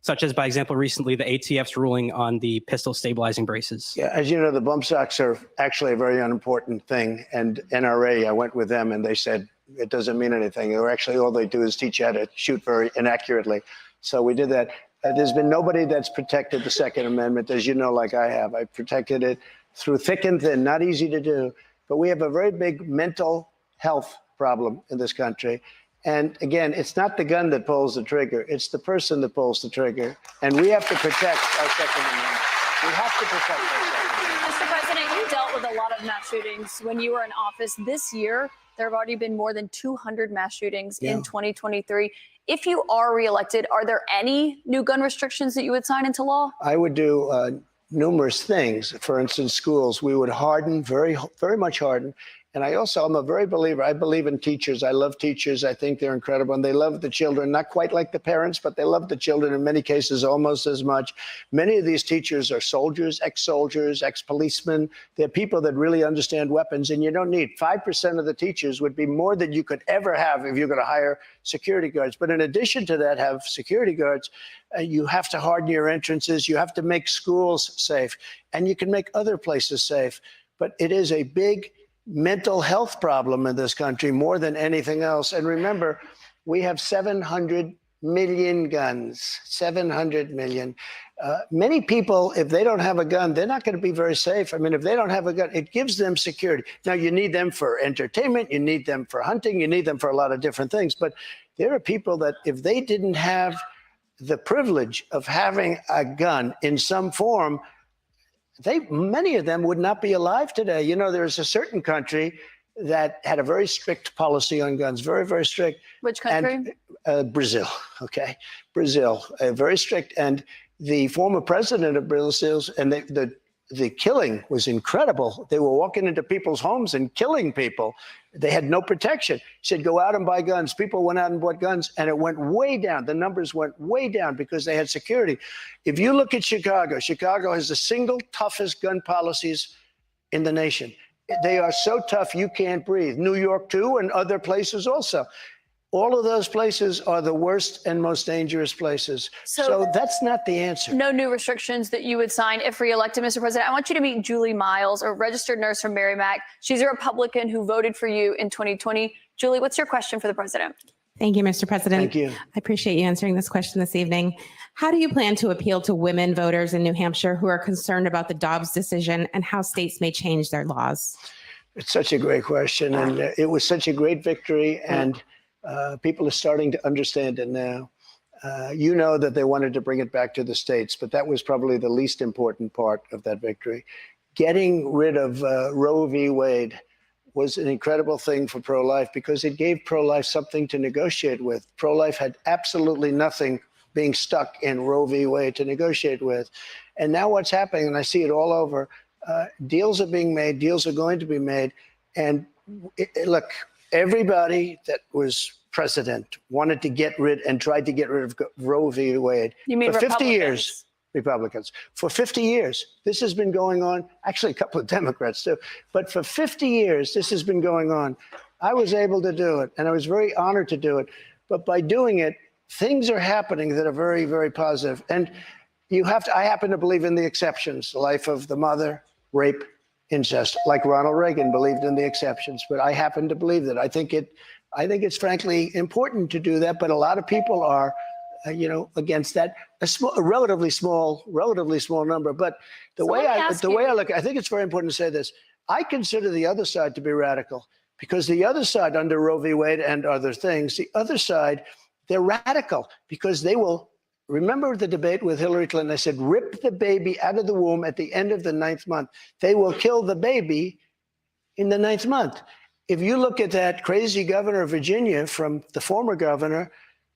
such as, by example, recently the ATF's ruling on the pistol stabilizing braces? Yeah, as you know, the bump stocks are actually a very unimportant thing. And NRA, I went with them and they said it doesn't mean anything. Or actually, all they do is teach you how to shoot very inaccurately. So we did that. There's been nobody that's protected the Second Amendment, as you know, like I have. I protected it through thick and thin, not easy to do. But we have a very big mental health problem in this country. And again, it's not the gun that pulls the trigger. It's the person that pulls the trigger. And we have to protect our Second Amendment. We have to protect our Second Amendment. Mr. President, you dealt with a lot of mass shootings when you were in office. This year, there have already been more than 200 mass shootings in 2023. If you are reelected, are there any new gun restrictions that you would sign into law? I would do numerous things. For instance, schools, we would harden, very much harden. And I'm a very believer. I believe in teachers. I love teachers. I think they're incredible. And they love the children, not quite like the parents, but they love the children in many cases almost as much. Many of these teachers are soldiers, ex-policemen. They're people that really understand weapons. And you don't need 5% of the teachers would be more than you could ever have if you're going to hire security guards. But in addition to that, have security guards. You have to harden your entrances. You have to make schools safe. And you can make other places safe. But it is a big mental health problem in this country more than anything else. And remember, we have 700 million guns, 700 million. Many people, if they don't have a gun, they're not going to be very safe. I mean, if they don't have a gun, it gives them security. Now, you need them for entertainment. You need them for hunting. You need them for a lot of different things. But there are people that if they didn't have the privilege of having a gun in some form, many of them would not be alive today. You know, there's a certain country that had a very strict policy on guns, very, very strict. Which country? And, Brazil, okay? Brazil, very strict. And the former president of Brazil, and the killing was incredible. They were walking into people's homes and killing people. They had no protection. He said, go out and buy guns. People went out and bought guns, and it went way down. The numbers went way down because they had security. If you look at Chicago, Chicago has the single toughest gun policies in the nation. They are so tough you can't breathe. New York, too, and other places also. All of those places are the worst and most dangerous places. So that's not the answer. No new restrictions that you would sign if reelected, Mr. President. I want you to meet Julie Miles, a registered nurse from Merrimack. She's a Republican who voted for you in 2020. Julie, what's your question for the president? Thank you, Mr. President. Thank you. I appreciate you answering this question this evening. How do you plan to appeal to women voters in New Hampshire who are concerned about the Dobbs decision and how states may change their laws? It's such a great question, and it was such a great victory, and people are starting to understand it now. You know that they wanted to bring it back to the states, but that was probably the least important part of that victory. Getting rid of Roe v. Wade was an incredible thing for pro-life because it gave pro-life something to negotiate with. Pro-life had absolutely nothing being stuck in Roe v. Wade to negotiate with. And now what's happening, and I see it all over, deals are being made, deals are going to be made. And look, everybody that was president wanted to get rid and tried to get rid of Roe v. Wade. You mean for 50 Republicans? years. Republicans. For 50 years, this has been going on. Actually, a couple of Democrats too. But for 50 years, this has been going on. I was able to do it, and I was very honored to do it. But by doing it, things are happening that are very, very positive. And you have to, I happen to believe in the exceptions, the life of the mother, rape, incest, like Ronald Reagan believed in the exceptions. But I happen to believe that. I think it's frankly important to do that. But a lot of people are, against that. A relatively small number. But the way I look, I think it's very important to say this. I consider the other side to be radical because the other side under Roe v. Wade and other things, the other side, they're radical because they will. Remember the debate with Hillary Clinton? I said, rip the baby out of the womb at the end of the 9th month. They will kill the baby in the 9th month. If you look at that crazy governor of Virginia from the former governor,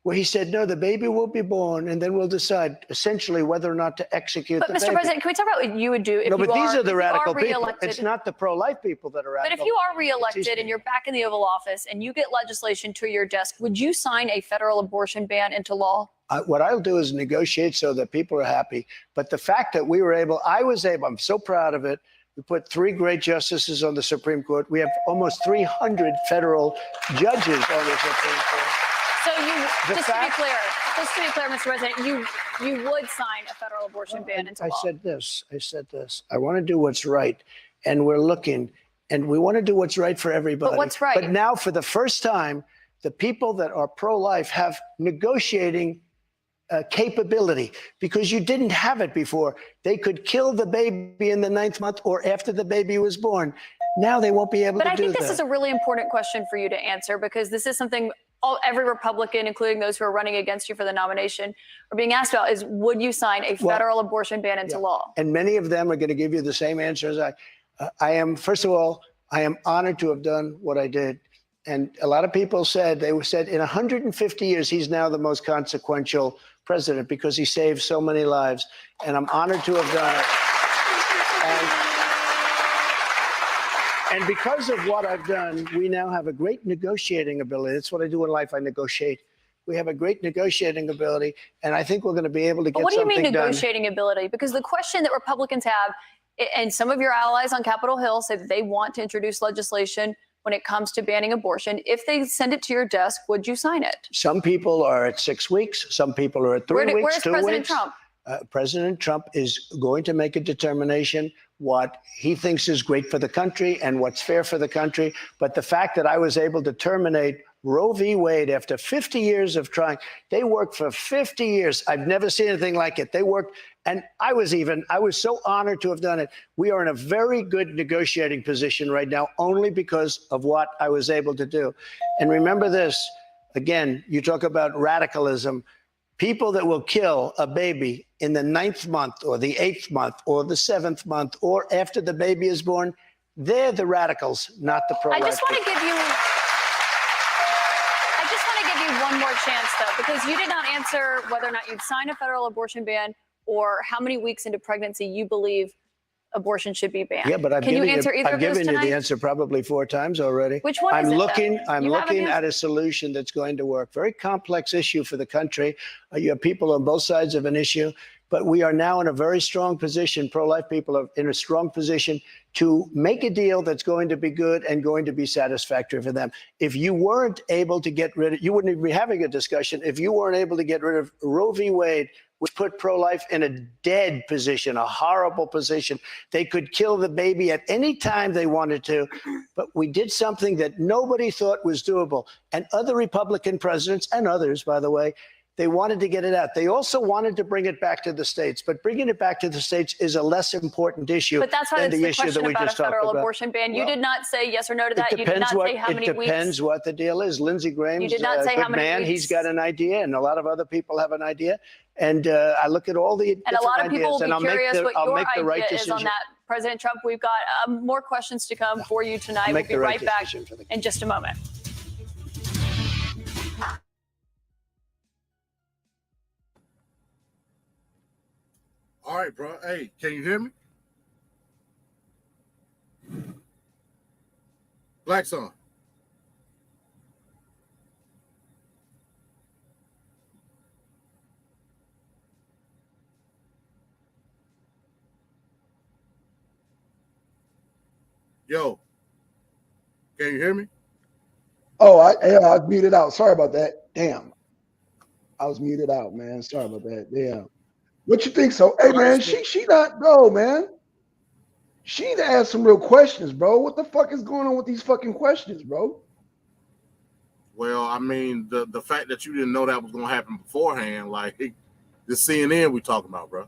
where he said, no, the baby will be born, and then we'll decide essentially whether or not to execute the baby. But Mr. President, can we talk about what you would do if you are reelected? These are the radical people. It's not the pro-life people that are radical. But if you are reelected and you're back in the Oval Office and you get legislation to your desk, would you sign a federal abortion ban into law? What I'll do is negotiate so that people are happy. But the fact that I was able, I'm so proud of it. We put 3 great justices on the Supreme Court. We have almost 300 federal judges on the Supreme Court. So just to be clear, Mr. President, you would sign a federal abortion ban into law. I said this. I want to do what's right. And we're looking, and we want to do what's right for everybody. But what's right? But now, for the first time, the people that are pro-life have negotiating capability because you didn't have it before. They could kill the baby in the 9th month or after the baby was born. Now they won't be able to do that. But I think this is a really important question for you to answer because this is something every Republican, including those who are running against you for the nomination, are being asked about is, would you sign a federal abortion ban into law? And many of them are going to give you the same answer as I am. First of all, I am honored to have done what I did. And a lot of people said in 150 years, he's now the most consequential president because he saved so many lives. And I'm honored to have done it. And because of what I've done, we now have a great negotiating ability. That's what I do in life. I negotiate. We have a great negotiating ability, and I think we're going to be able to get something done. What do you mean negotiating ability? Because the question that Republicans have, and some of your allies on Capitol Hill say that they want to introduce legislation when it comes to banning abortion. If they send it to your desk, would you sign it? Some people are at 6 weeks. Some people are at 3 weeks, where's 2 President weeks. Trump? President Trump is going to make a determination what he thinks is great for the country and what's fair for the country. But the fact that I was able to terminate Roe v. Wade after 50 years of trying, they worked for 50 years. I've never seen anything like it. They worked, and I was so honored to have done it. We are in a very good negotiating position right now, only because of what I was able to do. And remember this, again, you talk about radicalism. People that will kill a baby in the 9th month or the 8th month or the 7th month or after the baby is born, they're the radicals, not the pro-life. I just want to give you one more chance, though, because you did not answer whether or not you'd sign a federal abortion ban or how many weeks into pregnancy you believe abortion should be banned. Yeah, but Can you answer either of those I've given you tonight? the answer probably 4 times already. Which one is it, I'm looking at a solution that's going to work. Very complex issue for the country. You have people on both sides of an issue, but we are now in a very strong position. Pro-life people are in a strong position to make a deal that's going to be good and going to be satisfactory for them. If you weren't able to get rid of, you wouldn't even be having a discussion. If you weren't able to get rid of Roe v. Wade, which put pro-life in a dead position, a horrible position. They could kill the baby at any time they wanted to, but we did something that nobody thought was doable. And other Republican presidents, and others, by the way, they wanted to get it out. They also wanted to bring it back to the states, but bringing it back to the states is a less important issue. But that's why than it's the the issue that question we about a just talked federal about. abortion ban. You Well, did not say yes or no to that. It You did depends not say how many it depends weeks. what the deal is. Lindsey Graham's did not say a how good many man. weeks. He's got an idea, and a lot of other people have an idea. And I look at all the And a lot of people will ideas, be and curious what I'll your make the right idea is decision. on that. President Trump, we've got more questions to come for you tonight. I'll We'll make be the right back decision for the- in just a moment. All right, bro. Hey, can you hear me? Blackson. Yo, can you hear me? Oh, I was muted out. Sorry about that. Damn. I was muted out, man. Sorry about that. Damn. What you think? So, hey, man, she not, bro, man. She need to ask some real questions, bro. What the fuck is going on with these fucking questions, bro? Well, I mean, the fact that you didn't know that was going to happen beforehand, like the CNN we talking about, bro.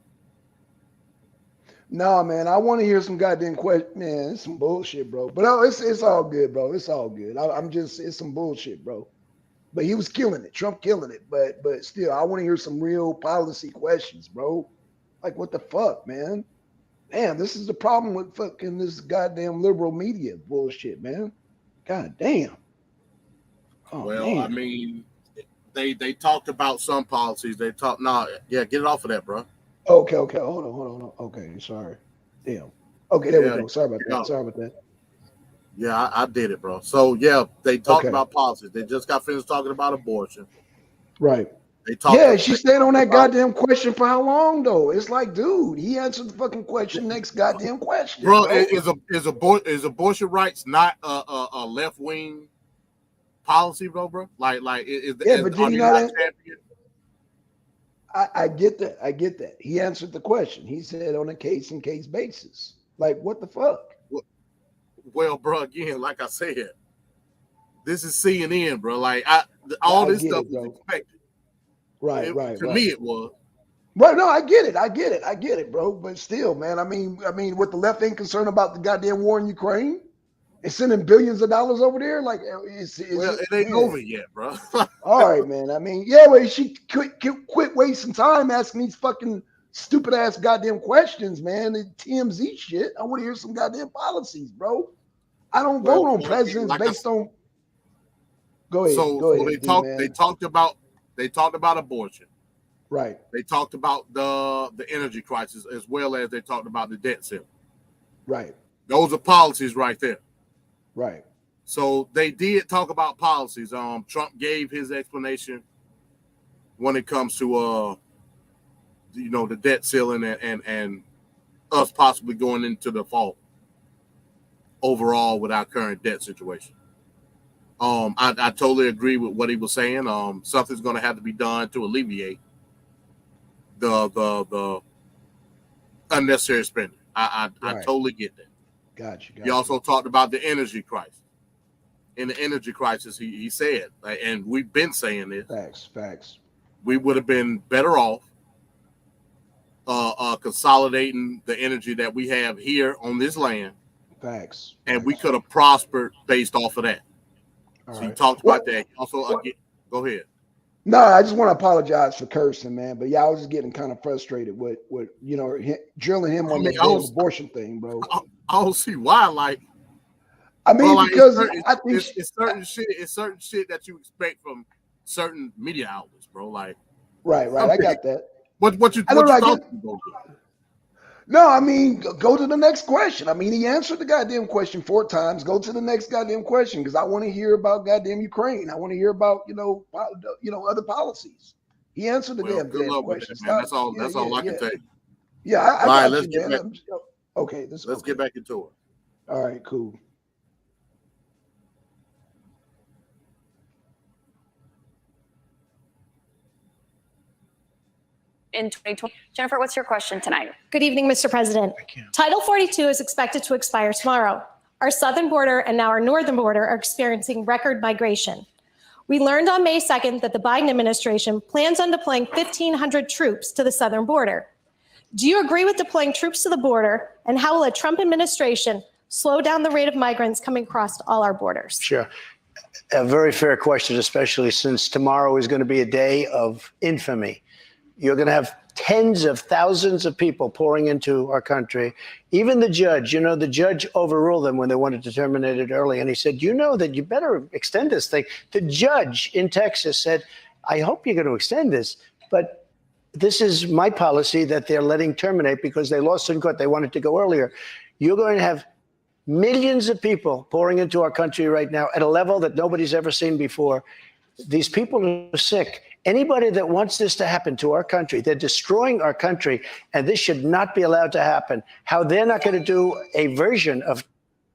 Nah, man, I want to hear some goddamn question. Man, it's some bullshit, bro. But no, it's all good, bro. It's all good. It's some bullshit, bro. But he was killing it. Trump killing it. But still, I want to hear some real policy questions, bro. Like, what the fuck, man? Damn, this is the problem with fucking this goddamn liberal media bullshit, man. God damn. Oh, Well, man. I mean, they talked about some policies. They talked, get it off of that, bro. Okay. Hold on. Okay, sorry. Damn. Okay, there we go. Sorry about that. Yeah, I did it, bro. So yeah, they talked about policies. They just got finished talking about abortion. Right. They talked. Yeah, she stayed on that goddamn question for how long though? It's like, dude, he answered the fucking question. Next goddamn question, bro. Is abortion rights not a left wing policy, bro? Like but did he not? I get that. I get that. He answered the question. He said on a case basis. Like, what the fuck? Well, bro, again, like I said, this is CNN, bro. Like all this stuff was expected. Right. To me, it was. Right, no, I get it, bro. But still, man, I mean, what the left ain't concerned about the goddamn war in Ukraine and sending billions of dollars over there, like, it ain't over yet, bro. All right, man. I mean, yeah, but she quit wasting time asking these fucking stupid ass goddamn questions, man. And TMZ shit. I want to hear some goddamn policies, bro. I don't vote on presidents like based on. Go ahead. So they talked about abortion. Right. They talked about the energy crisis as well as they talked about the debt ceiling. Right. Those are policies right there. Right. So they did talk about policies. Trump gave his explanation when it comes to the debt ceiling and us possibly going into the fall overall with our current debt situation. I totally agree with what he was saying. Something's going to have to be done to alleviate the unnecessary spending. I totally get that. Gotcha. He also talked about the energy crisis. In the energy crisis, he said, and we've been saying this. Facts. We would have been better off consolidating the energy that we have here on this land. Facts. And we could have prospered based off of that. All so right. He talked about that. Also, go ahead. No, I just want to apologize for cursing, man. But yeah, I was just getting kind of frustrated with drilling him on that damn abortion thing, bro. I don't see why. Like, I mean, because I think it's certain shit. It's certain shit that you expect from certain media outlets, bro. Like, right. I got that. What you talking about? No, I mean, go to the next question. I mean, he answered the goddamn question 4 times. Go to the next goddamn question because I want to hear about goddamn Ukraine. I want to hear about other policies. He answered the damn question. That's all I can tell you. Yeah, I got you, man. Okay, let's get back into it. All right, cool. in 2020. Jennifer, what's your question tonight? Good evening, Mr. President. Title 42 is expected to expire tomorrow. Our southern border and now our northern border are experiencing record migration. We learned on May 2nd that the Biden administration plans on deploying 1,500 troops to the southern border. Do you agree with deploying troops to the border, and how will a Trump administration slow down the rate of migrants coming across all our borders? Sure. A very fair question, especially since tomorrow is going to be a day of infamy. You're going to have tens of thousands of people pouring into our country. Even the judge, the judge overruled them when they wanted to terminate it early. And he said, that you better extend this thing. The judge in Texas said, I hope you're going to extend this, but this is my policy that they're letting terminate because they lost in court. They wanted to go earlier. You're going to have millions of people pouring into our country right now at a level that nobody's ever seen before. These people are sick. Anybody that wants this to happen to our country, they're destroying our country, and this should not be allowed to happen. How they're not going to do a version of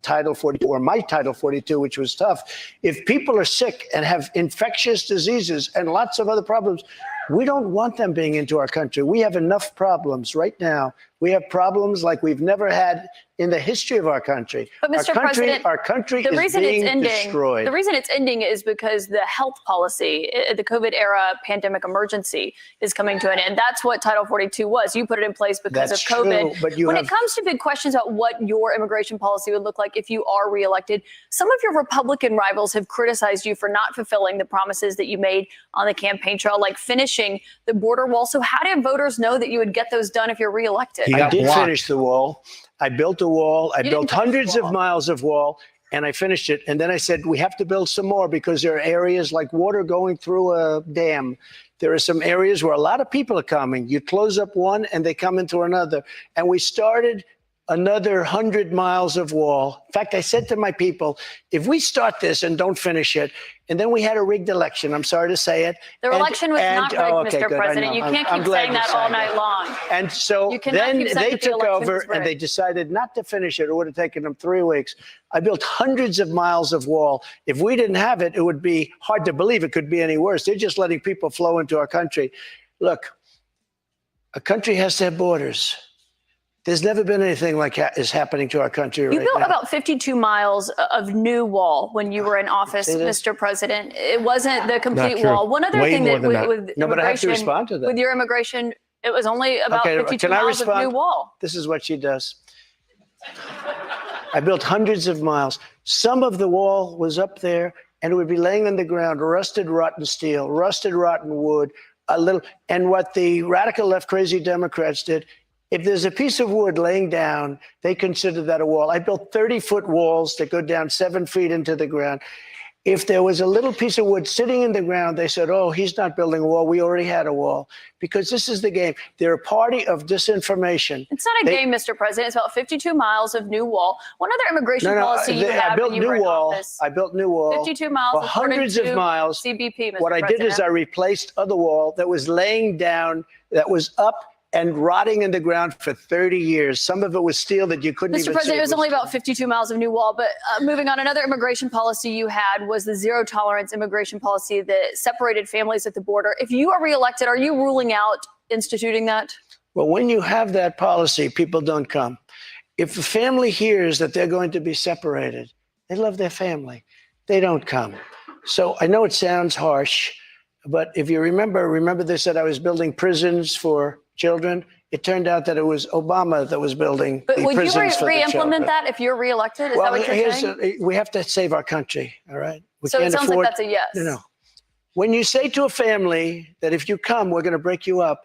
Title 42 or my Title 42, which was tough. If people are sick and have infectious diseases and lots of other problems, we don't want them being into our country. We have enough problems right now. We have problems like we've never had in the history of our country. But Mr. President, our country is being destroyed. The reason it's ending is because the health policy, the COVID era pandemic emergency is coming to an end. That's what Title 42 was. You put it in place because of COVID. True, but when it comes to big questions about what your immigration policy would look like if you are reelected, some of your Republican rivals have criticized you for not fulfilling the promises that you made on the campaign trail, like finishing the border wall. So how did voters know that you would get those done if you're reelected? I did finish the wall. I built a wall. I built hundreds of miles of wall, and I finished it. And then I said, we have to build some more because there are areas like water going through a dam. There are some areas where a lot of people are coming. You close up one and they come into another. And we started another 100 miles of wall. In fact, I said to my people, if we start this and don't finish it, and then we had a rigged election, I'm sorry to say it. The election was not rigged, Mr. President. You can't keep saying that all night long. And so then they took over and they decided not to finish it. It would have taken them 3 weeks. I built hundreds of miles of wall. If we didn't have it, it would be hard to believe it could be any worse. They're just letting people flow into our country. Look, a country has to have borders. There's never been anything like is happening to our country right now. You built about 52 miles of new wall when you were in office, Mr. President. It wasn't the complete wall. One other thing that with no, but I have to respond to that. With your immigration, it was only about 52 miles of new wall. This is what she does. I built hundreds of miles. Some of the wall was up there, and it would be laying on the ground, rusted, rotten steel, rusted, rotten wood, and what the radical left crazy Democrats did, if there's a piece of wood laying down, they consider that a wall. I built 30-foot walls that go down 7 feet into the ground. If there was a little piece of wood sitting in the ground, they said, oh, he's not building a wall. We already had a wall. Because this is the game. They're a party of disinformation. It's not a game, Mr. President. It's about 52 miles of new wall. One other immigration policy you had when you were in office. I built new wall. 52 miles. Hundreds of miles. CBP, Mr. What I did is I replaced other wall that was laying down, that was up and rotting in the ground for 30 years. Some of it was steel that you couldn't even see. Mr. President, it was only about 52 miles of new wall. But moving on, another immigration policy you had was the zero tolerance immigration policy that separated families at the border. If you are reelected, are you ruling out instituting that? Well, when you have that policy, people don't come. If a family hears that they're going to be separated, they love their family. They don't come. So I know it sounds harsh, but if you remember they said I was building prisons for children. It turned out that it was Obama that was building the prisons for the children. But would you re-implement that if you're reelected? Is that what you're saying? We have to save our country, all right? So it sounds like that's a yes. No. When you say to a family that if you come, we're going to break you up,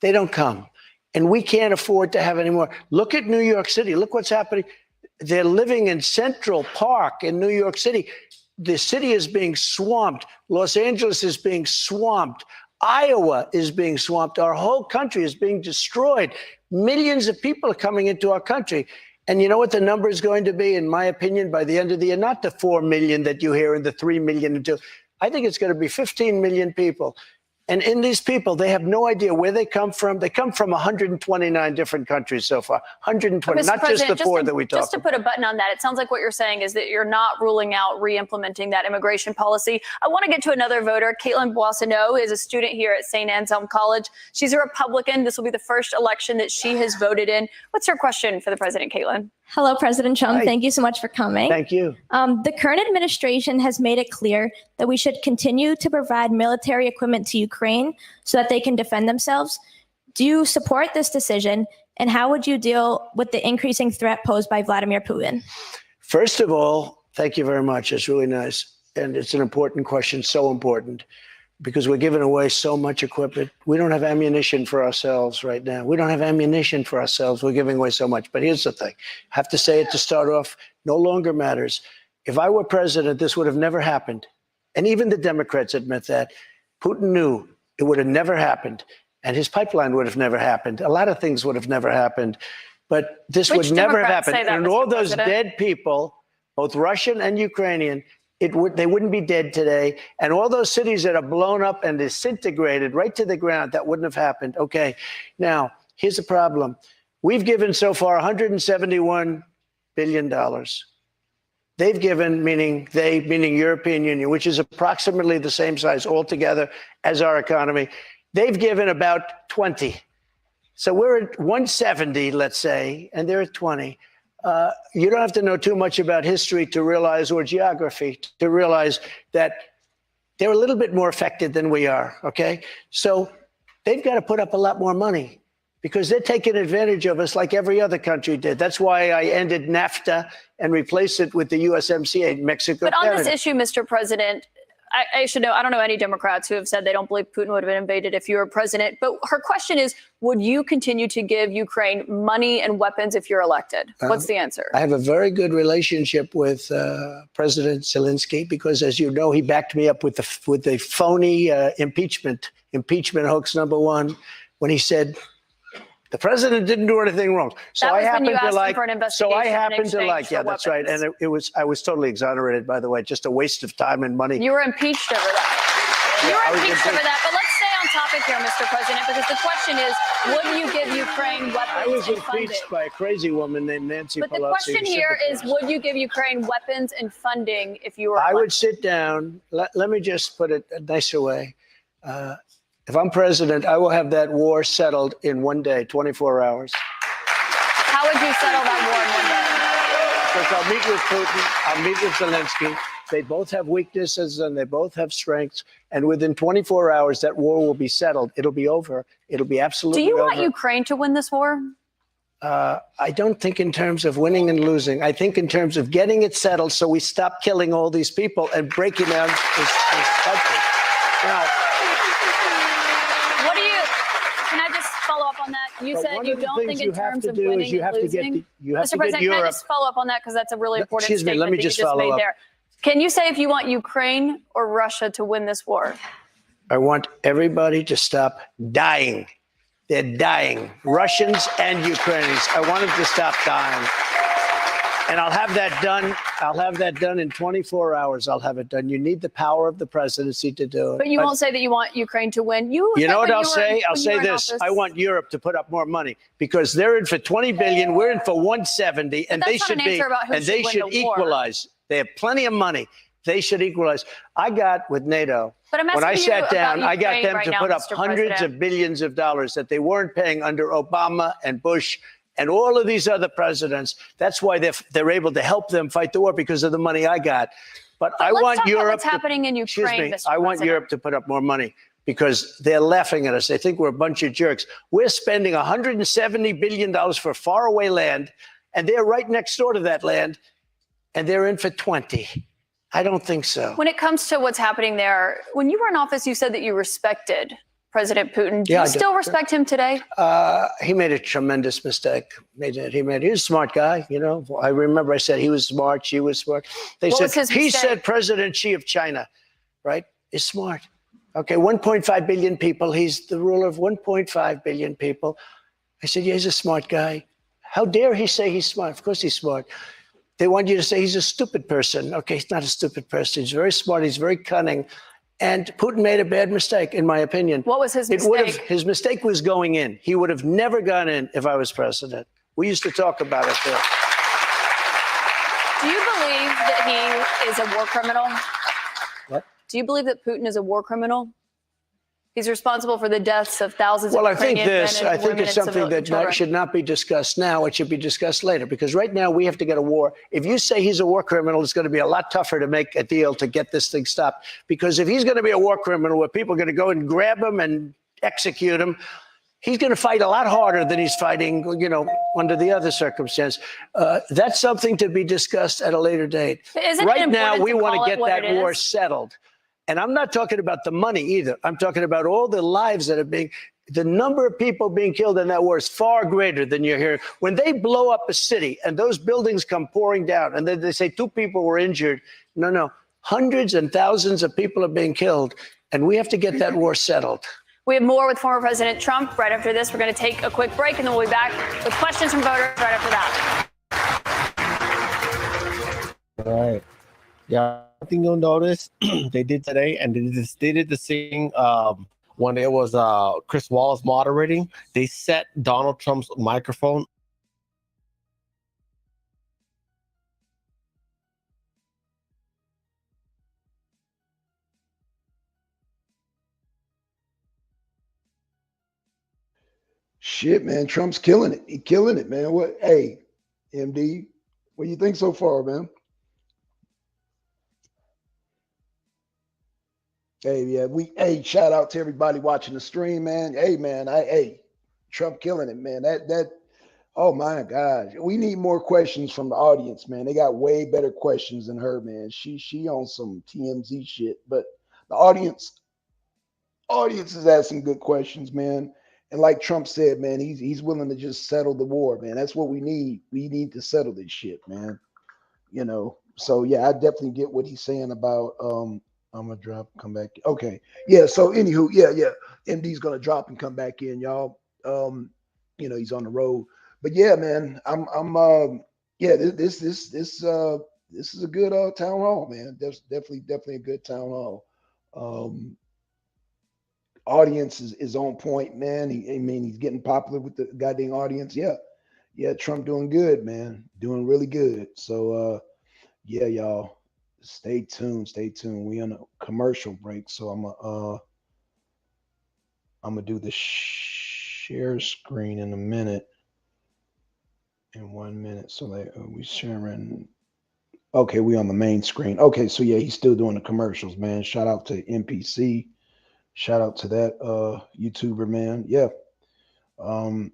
they don't come. And we can't afford to have any more. Look at New York City. Look what's happening. They're living in Central Park in New York City. The city is being swamped. Los Angeles is being swamped. Iowa is being swamped. Our whole country is being destroyed. Millions of people are coming into our country. And you know what the number is going to be, in my opinion, by the end of the year? Not the 4 million that you hear and the 3 million. I think it's going to be 15 million people. And in these people, they have no idea where they come from. They come from 129 different countries so far. 120, not just the four that we talked about. Just to put a button on that, it sounds like what you're saying is that you're not ruling out re-implementing that immigration policy. I want to get to another voter. Caitlin Boissonneau is a student here at St. Anselm College. She's a Republican. This will be the first election that she has voted in. What's your question for the president, Caitlin? Hello, President Trump. Hi. Thank you so much for coming. Thank you. The current administration has made it clear that we should continue to provide military equipment to Ukraine so that they can defend themselves. Do you support this decision? And how would you deal with the increasing threat posed by Vladimir Putin? First of all, thank you very much. It's really nice. And it's an important question, so important, because we're giving away so much equipment. We don't have ammunition for ourselves right now. We don't have ammunition for ourselves. We're giving away so much. But here's the thing. I have to say it to start off, no longer matters. If I were president, this would have never happened. And even the Democrats admit that. Putin knew it would have never happened. And his pipeline would have never happened. A lot of things would have never happened. But this would never have happened. And all those dead people, both Russian and Ukrainian, they wouldn't be dead today. And all those cities that are blown up and disintegrated right to the ground, that wouldn't have happened. Okay, now, here's the problem. We've given so far $171 billion. They've given, meaning European Union, which is approximately the same size altogether as our economy. They've given about 20. So we're at 170, let's say, and they're at 20. You don't have to know too much about history to realize, or geography, to realize that they're a little bit more affected than we are, okay? So they've got to put up a lot more money because they're taking advantage of us like every other country did. That's why I ended NAFTA and replaced it with the USMCA, Mexico. But on this issue, Mr. President, I should know, I don't know any Democrats who have said they don't believe Putin would have been invaded if you were president. But her question is, would you continue to give Ukraine money and weapons if you're elected? What's the answer? I have a very good relationship with President Zelensky because, as you know, he backed me up with the phony impeachment hoax number one when he said the president didn't do anything wrong. So I happen to like. So I happen to like. Yeah, that's right. And I was totally exonerated, by the way. Just a waste of time and money. You were impeached over that. You were impeached over that. But let's stay on topic here, Mr. President, because the question is, would you give Ukraine weapons I was and funding? impeached by a crazy woman named Nancy Pelosi. But the question here is, would you give Ukraine weapons and funding if you were I elected? would sit down. Let me just put it a nicer way. If I'm president, I will have that war settled in one day, 24 hours. How would you settle that war in one day? Because I'll meet with Putin, I'll meet with Zelensky. They both have weaknesses and they both have strengths. And within 24 hours, that war will be settled. It'll be over. It'll be absolutely over. Do you want Ukraine to win this war? I don't think in terms of winning and losing. I think in terms of getting it settled so we stop killing all these people and breaking down this country. Now, can I just follow up on that? You said you don't think in terms of winning and losing. Mr. President, can I just follow up on that because that's a really important statement that you just made there. Can you say if you want Ukraine or Russia to win this war? I want everybody to stop dying. They're dying, Russians and Ukrainians. I want them to stop dying. And I'll have that done. I'll have that done in 24 hours. I'll have it done. You need the power of the presidency to do it. But you won't say that you want Ukraine to win. You know what I'll say? I'll say this. I want Europe to put up more money because they're in for 20 billion. We're in for 170, and they should be. And they should equalize. They have plenty of money. They should equalize. I got with NATO. But when I sat down, I got them to put up hundreds of billions of dollars that they weren't paying under Obama and Bush and all of these other presidents. That's why they're able to help them fight the war because of the money I got. But I want Europe. What's happening in Ukraine, Mr. I want Europe to put up more money because they're laughing at us. They think we're a bunch of jerks. We're spending $170 billion for faraway land, and they're right next door to that land, and they're in for 20. I don't think so. When it comes to what's happening there, when you were in office, you said that you respected President Putin. Do you still respect him today? He made a tremendous mistake. He was a smart guy, you know. I remember I said he was smart, she was smart. He said President Xi of China, right, is smart. Okay, 1.5 billion people. He's the ruler of 1.5 billion people. I said, yeah, he's a smart guy. How dare he say he's smart? Of course he's smart. They want you to say he's a stupid person. Okay, he's not a stupid person. He's very smart. He's very cunning. And Putin made a bad mistake, in my opinion. What was his mistake? His mistake was going in. He would have never gone in if I was president. We used to talk about it there. Do you believe that he is a war criminal? What? Do you believe that Putin is a war criminal? He's responsible for the deaths of thousands of Ukrainian men and I think women it's and something that should not be discussed now. It should be discussed later, because right now we have to get a war. If you say he's a war criminal, it's going to be a lot tougher to make a deal to get this thing stopped. Because if he's going to be a war criminal where people are going to go and grab him and execute him, he's going to fight a lot harder than he's fighting, under the other circumstance. That's something to be discussed at a later date. Right now, we want to get that war settled. And I'm not talking about the money either. I'm talking about all the lives that are the number of people being killed in that war is far greater than you're hearing. When they blow up a city and those buildings come pouring down and then they say 2 people were injured. No, hundreds and thousands of people are being killed. And we have to get that war settled. We have more with former President Trump right after this. We're going to take a quick break and then we'll be back with questions from voters right after that. All right. Yeah, I think you'll notice they did today, and they did the same when it was Chris Wallace moderating. They set Donald Trump's microphone. Shit, man, Trump's killing it. He killing it, man. What? Hey, MD, what do you think so far, man? Hey, yeah, shout out to everybody watching the stream, man. Hey, man, Trump killing it, man. Oh my gosh. We need more questions from the audience, man. They got way better questions than her, man. She on some TMZ shit, but the audience has asked some good questions, man. And like Trump said, man, he's willing to just settle the war, man. That's what we need. We need to settle this shit, man. So yeah, I definitely get what he's saying about I'm gonna drop, come back. Okay. Yeah. So anywho, yeah. MD's gonna drop and come back in, y'all. He's on the road. But yeah, man, this is a good town hall, man. That's definitely a good town hall. Audience is on point, man. He's getting popular with the goddamn audience. Yeah, Trump doing good, man. Doing really good. So yeah, y'all. Stay tuned. We on a commercial break, so I'm gonna do the share screen in a minute. In 1 minute, so we sharing. Okay, we on the main screen. Okay, so yeah, he's still doing the commercials, man. Shout out to NPC. Shout out to that YouTuber, man. Yeah. Town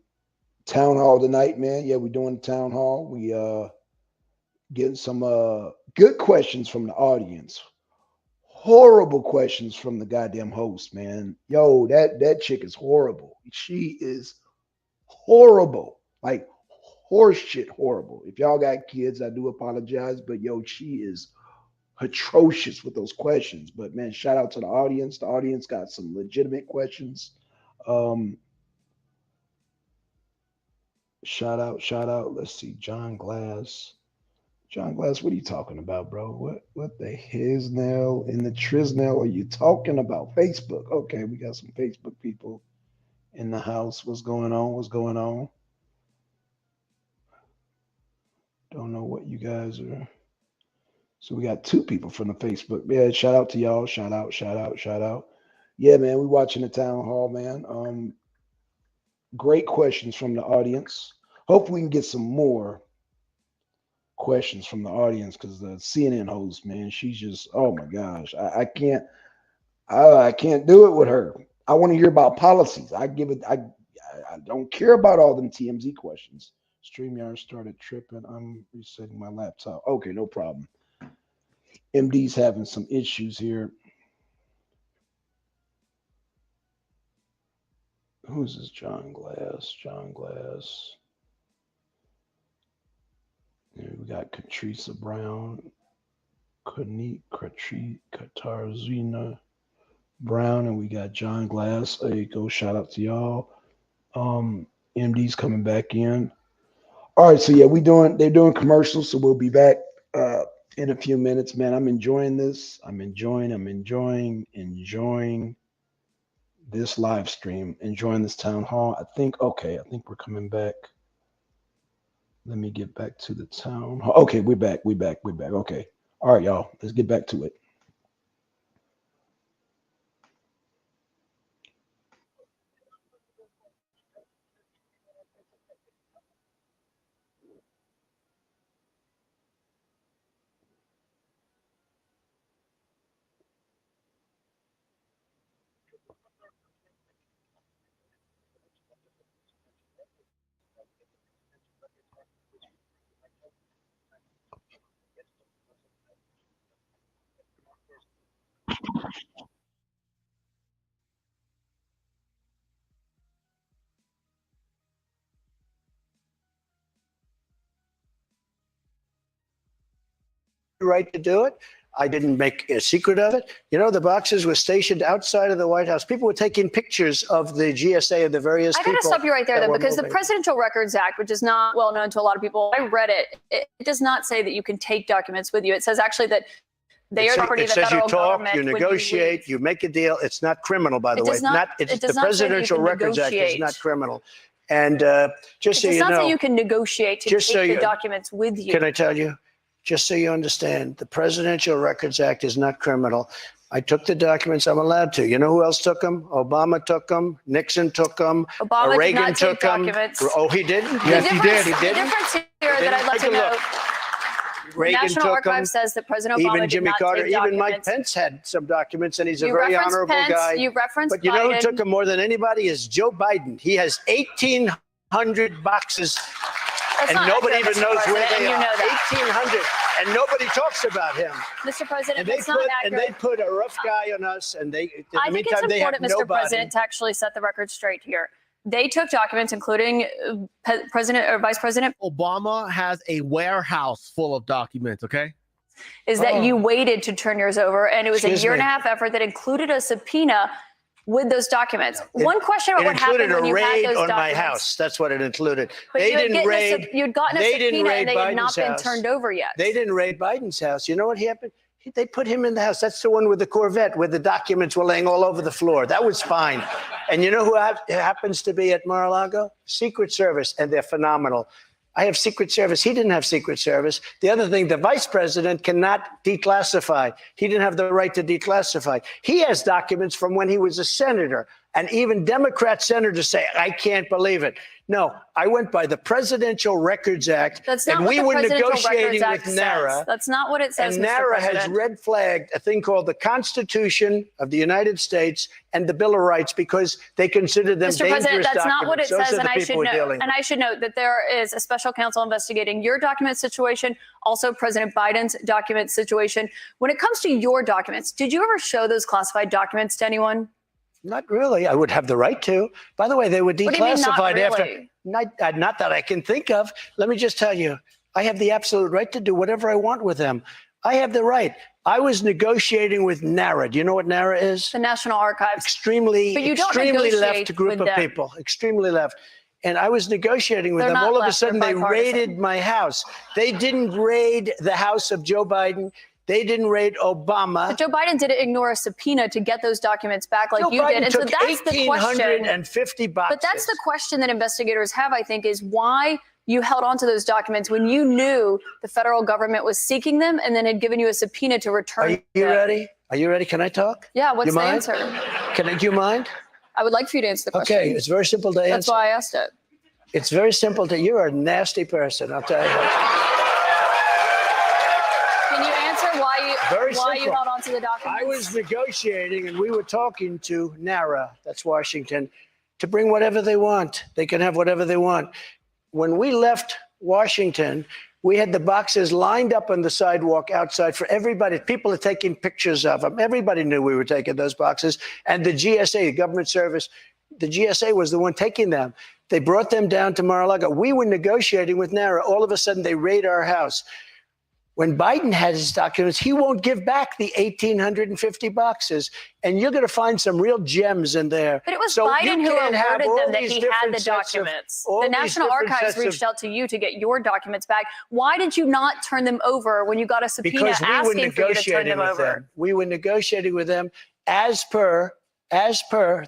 hall tonight, man. Yeah, we're doing the town hall. We getting some good questions from the audience. Horrible questions from the goddamn host, man. Yo, that chick is horrible. She is horrible. Like horse shit horrible. If y'all got kids, I do apologize, but yo, she is atrocious with those questions. But man, shout out to the audience. The audience got some legitimate questions. Shout out. Let's see, John Glass, what are you talking about, bro? What the hiznell in the triznell are you talking about? Facebook. Okay, we got some Facebook people in the house. What's going on? Don't know what you guys are. So we got 2 people from the Facebook. Yeah, shout out to y'all. Shout out. Yeah, man, we watching the town hall, man. Great questions from the audience. Hopefully we can get some more questions from the audience, because the CNN host, man, she's just, oh my gosh, I can't do it with her. I want to hear about policies. I don't care about all them TMZ questions. StreamYard started tripping. I'm resetting my laptop. Okay, no problem. MD's having some issues here. Who's this? John Glass. Here we got Katrisa Brown, Katarzina Brown, and we got John Glass. There you go. Shout out to y'all. MD's coming back in. All right, so yeah, they're doing commercials, so we'll be back in a few minutes, man. I'm enjoying this. I'm enjoying this live stream, enjoying this town hall. I think we're coming back. Let me get back to the town hall. Okay, we're back. Okay. All right, y'all. Let's get back to it. Right to do it. I didn't make a secret of it. You know, the boxes were stationed outside of the White House. People were taking pictures of the GSA and the various people. I got to stop you right there, that though, were because the moving. Presidential Records Act, which is not well known to a lot of people, I read it. It does not say that you can take documents with you. It says actually that they are property of the federal government. You negotiate, you make a deal. It's not criminal, by the way. The Presidential Records Act is not criminal. And just so you know, it's not that you can negotiate to take the documents with you. Can I tell you? Just so you understand, the Presidential Records Act is not criminal. I took the documents I'm allowed to. You know who else took them? Obama took them. Nixon took them. Obama Reagan did not took take them. documents. Oh, he didn't? Yes, he did. The difference here that I'd like to know. Reagan National took Archives them. says that President Obama Even Jimmy did not Carter, take documents. even Mike Pence had some documents, and he's a You very referenced honorable Pence, guy. you referenced But you know who Biden. took them more than anybody is Joe Biden. He has 1,800 boxes. That's And not nobody accurate, even Mr. knows where President, they and you are. know that. 1,800. And nobody talks about him. Mr. President, And they it's not accurate. they put a rough guy on us, and they, in I the think it's meantime, they have important, Mr. nobody. President, to actually set the record straight here. They took documents, including President or Vice President. Obama has a warehouse full of documents, okay? Is that you waited to turn yours over, and it was a year and a half effort that included a subpoena with those documents. One question about what happened when you had those documents. It included a raid on my house. That's what it included. But They didn't raid. You'd gotten a they subpoena didn't raid and they had not Biden's been house. turned over yet. They didn't raid Biden's house. You know what happened? They put him in the house. That's the one with the Corvette where the documents were laying all over the floor. That was fine. And you know who happens to be at Mar-a-Lago? Secret Service, and they're phenomenal. I have Secret Service. He didn't have Secret Service. The other thing, the vice president cannot declassify. He didn't have the right to declassify. He has documents from when he was a senator. And even Democrat senators say, I can't believe it. No, I went by the Presidential Records Act. That's not and what we the were Presidential negotiating Records with Act NARA. says. That's not what it says, And Mr. NARA has President. red flagged a thing called the Constitution of the United States and the Bill of Rights because they consider them Mr. dangerous President, that's not what it documents. says, Those are and the I should people we're know. dealing And I should note that there is a special counsel investigating your document situation, also President Biden's document situation. When it comes to your documents, did you ever show those classified documents to anyone? Not really. I would have the right to. By the way, they were declassified What do you mean, not after. really? Not that I can think of. Let me just tell you, I have the absolute right to do whatever I want with them. I have the right. I was negotiating with NARA. Do you know what NARA is? The National Archives. Extremely negotiate left group with of them. people. Extremely left. And I was negotiating with They're them. not All of a left, sudden, they're they bipartisan. raided my house. They didn't raid the house of Joe Biden. They didn't raid Obama. But Joe Biden didn't ignore a subpoena to get those documents back like Joe you Biden did. And so took that's the question. 1,850 boxes. But that's the question that investigators have, I think, is why you held on to those documents when you knew the federal government was seeking them and then had given you a subpoena to return Are you them. ready? Are you ready? Can I talk? Yeah, what's You the mind? answer? Do you mind? I would like for you to answer the question. Okay, it's very simple to answer. That's why I asked it. It's very simple to. You're a nasty person, I'll tell you. Can you answer why you simple. held on to the documents? I was negotiating, and we were talking to NARA, that's Washington, to bring whatever they want. They can have whatever they want. When we left Washington, we had the boxes lined up on the sidewalk outside for everybody. People are taking pictures of them. Everybody knew we were taking those boxes. And the GSA, the government service, the GSA was the one taking them. They brought them down to Mar-a-Lago. We were negotiating with NARA. All of a sudden, they raid our house. When Biden has his documents, he won't give back the 1,850 boxes. And you're going to find some real gems in there. But it was So Biden you who can't have alerted all them that these he had different the sets of- documents. all The these National different Archives sets of- reached out to you to get your documents back. Why did you not turn them over when you got a subpoena because we were asking for you to turn negotiating them with over? them. We were negotiating with them as per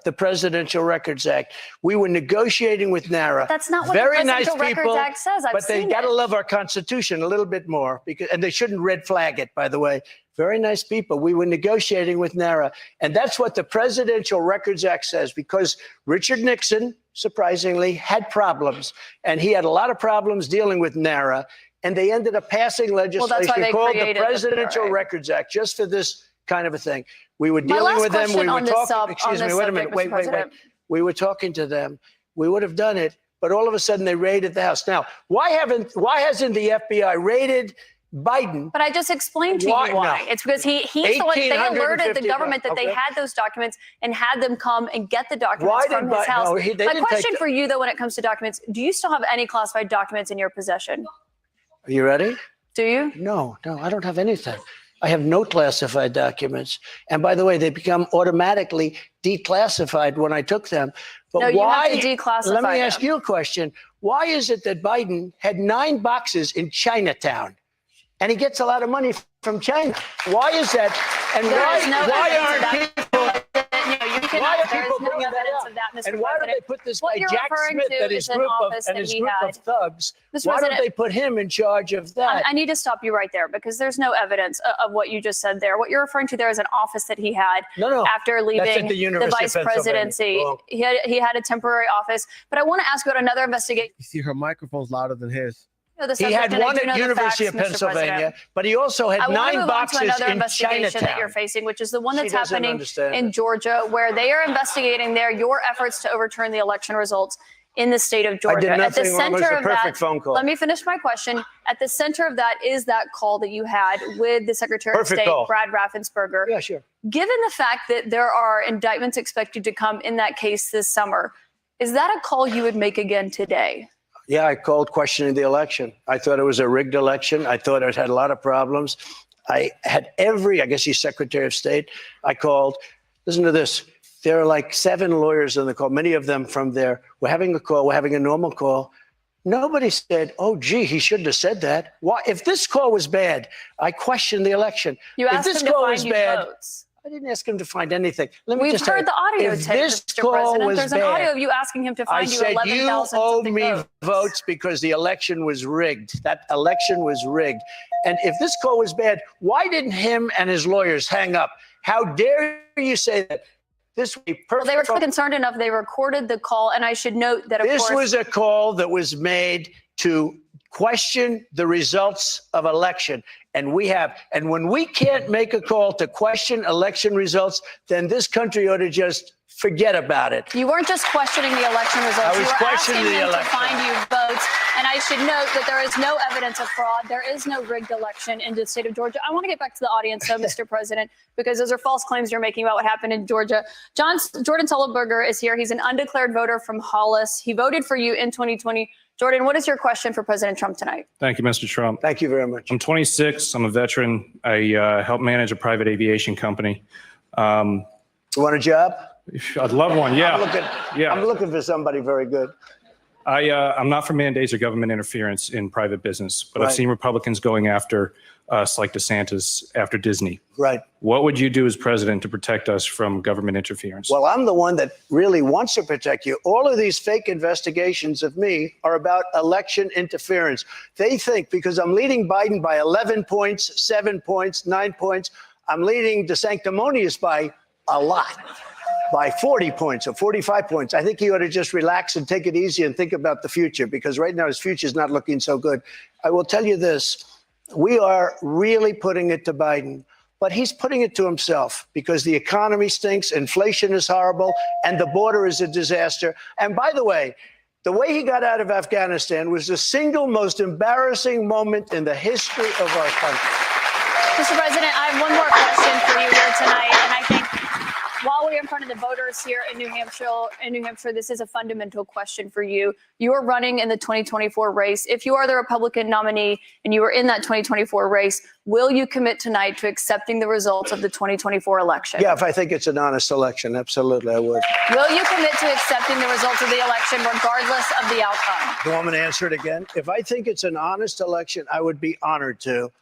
the Presidential Records Act. We were negotiating with NARA. That's not what Very the nice Presidential Records people, Act says. I've but they seen got to it. love our Constitution a little bit more, and they shouldn't red flag it, by the way. Very nice people. We were negotiating with NARA, and that's what the Presidential Records Act says, because Richard Nixon, surprisingly, had problems, and he had a lot of problems dealing with NARA, and they ended up passing legislation they called the created the Presidential PRA. Records Act just for this kind of a thing. We were My dealing last with them. question We were on this talking. Excuse me. Wait a minute. subject, Mr. Wait. President. We were talking to them. We would have done it, but all of a sudden they raided the house. Now, why hasn't the FBI raided Biden? But I just explained to you why. No. It's because he's the one. They alerted the government that they okay. had those documents and had them come and get the documents Why from did his house. No, they My didn't question take for you, though, when it comes to documents, do you still have any classified documents in your possession? Are you ready? Do you? No, I don't have anything. I have no classified documents. And by the way, they become automatically declassified when I took them. But No, you why? have to declassify Let me them. ask you a question. Why is it that Biden had 9 boxes in Chinatown? And he gets a lot of money from China. Why is that? And There is no why evidence of aren't that. people? No, you Why cannot. are There is people no bringing that evidence up? of that, Mr. And why don't President. they put this What guy you're Jack referring Smith to and his is an group office that he had. of thugs? Mr. Why don't President- they put him in charge of that? I need to stop you right there because there's no evidence of what you just said there. What you're referring to there is an office that he had No, after that's leaving at the University vice of Pennsylvania. presidency. Wrong. He had a temporary office. But I want to ask about another investigation. You see, her microphone's louder than his. The He had subject, and I one do at know the University facts, of Mr. Pennsylvania, President. but he also had I want to 9 move on to boxes another in investigation that Chinatown. you're facing, which is the one She that's doesn't happening understand in it. Georgia, where they are investigating there your efforts to overturn the election results in the state of Georgia. I did At the nothing wrong. It was center a of perfect that, phone call. let me finish my question. At the center of that is that call that you had with the Secretary Perfect of State, call. Brad Raffensperger. Yeah, sure. Given the fact that there are indictments expected to come in that case this summer, is that a call you would make again today? Yeah, I called questioning the election. I thought it was a rigged election. I thought it had a lot of problems. I had I guess he's Secretary of State. I called. Listen to this. There are like 7 lawyers on the call, many of them from there. We're having a call. We're having a normal call. Nobody said, oh, gee, he shouldn't have said that. Why? If this call was bad, I questioned the election. You if asked this him to call find was you bad, votes. I didn't ask him to find anything. Let me We've just tell heard you, the audio if tape, this Mr. call President. was There's an bad, audio of you asking him to I find you said, 11,000 you owe something me votes. votes because the election was rigged. That election was rigged. And if this call was bad, why didn't him and his lawyers hang up? How dare you say that? This was Well, they were concerned enough. They recorded the call. And I should note that, of This course, was a call that was made to question the results of election. And when we can't make a call to question election results, then this country ought to just forget about it. you weren't just questioning the election results. I was You were asking questioning the him to election. find you votes. And I should note that there is no evidence of fraud. There is no rigged election in the state of Georgia. I want to get back to the audience, though, Mr. President, because those are false claims you're making about what happened in Georgia. Jordan Sullenberger is here. He's an undeclared voter from Hollis. He voted for you in 2020. Jordan, what is your question for President Trump tonight? Thank you, Mr. Trump. Thank you very much. I'm 26. I'm a veteran. I help manage a private aviation company. You want a job? I'd love one. Yeah. I'm looking for somebody very good. I'm not for mandates or government interference in private business, but I've Right. seen Republicans going after us like DeSantis after Disney. Right. What would you do as president to protect us from government interference? Well, I'm the one that really wants to protect you. All of these fake investigations of me are about election interference. They think because I'm leading Biden by 11 points, 7 points, 9 points, I'm leading DeSanctimonious by a lot, by 40 points or 45 points. I think he ought to just relax and take it easy and think about the future, because right now his future is not looking so good. I will tell you this. We are really putting it to Biden, but he's putting it to himself because the economy stinks, inflation is horrible, and the border is a disaster. And by the way he got out of Afghanistan was the single most embarrassing moment in the history of our country. Mr. President, I have one more question for you here tonight. And I think while we are front of the voters here in New Hampshire, this is a fundamental question for you. You are running in the 2024 race. If you are the Republican nominee and you are in that 2024 race, will you commit tonight to accepting the results of the 2024 election? Yeah, if I think it's an honest election, absolutely, I would. Will you commit to accepting the results of the election regardless of the outcome? You want me to answer it again? If I think it's an honest election, I would be honored to.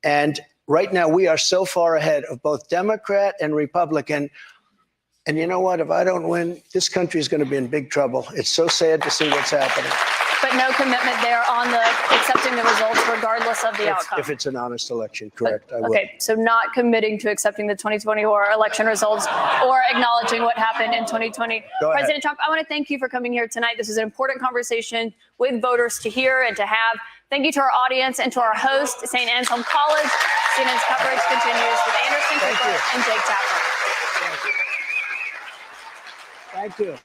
And right now, we are so far ahead of both Democrat and Republican. And you know what? If I don't win, this country is going to be in big trouble. It's so sad to see what's happening. But no commitment there on the accepting the results regardless of the outcome. If it's an honest election, correct, I will. Okay, so not committing to accepting the 2024 election results or acknowledging what happened in 2020. Go ahead. President Trump, I want to thank you for coming here tonight. This is an important conversation with voters to hear and to have. Thank you to our audience and to our host, St. Anselm College. CNN's coverage continues with Anderson Cooper and Jake Tapper. Thank you.